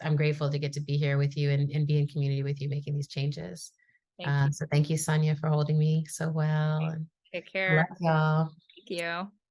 I'm grateful to get to be here with you and be in community with you, making these changes. Thank you. So thank you, Sonia, for holding me so well. Take care. Love y'all. Thank you.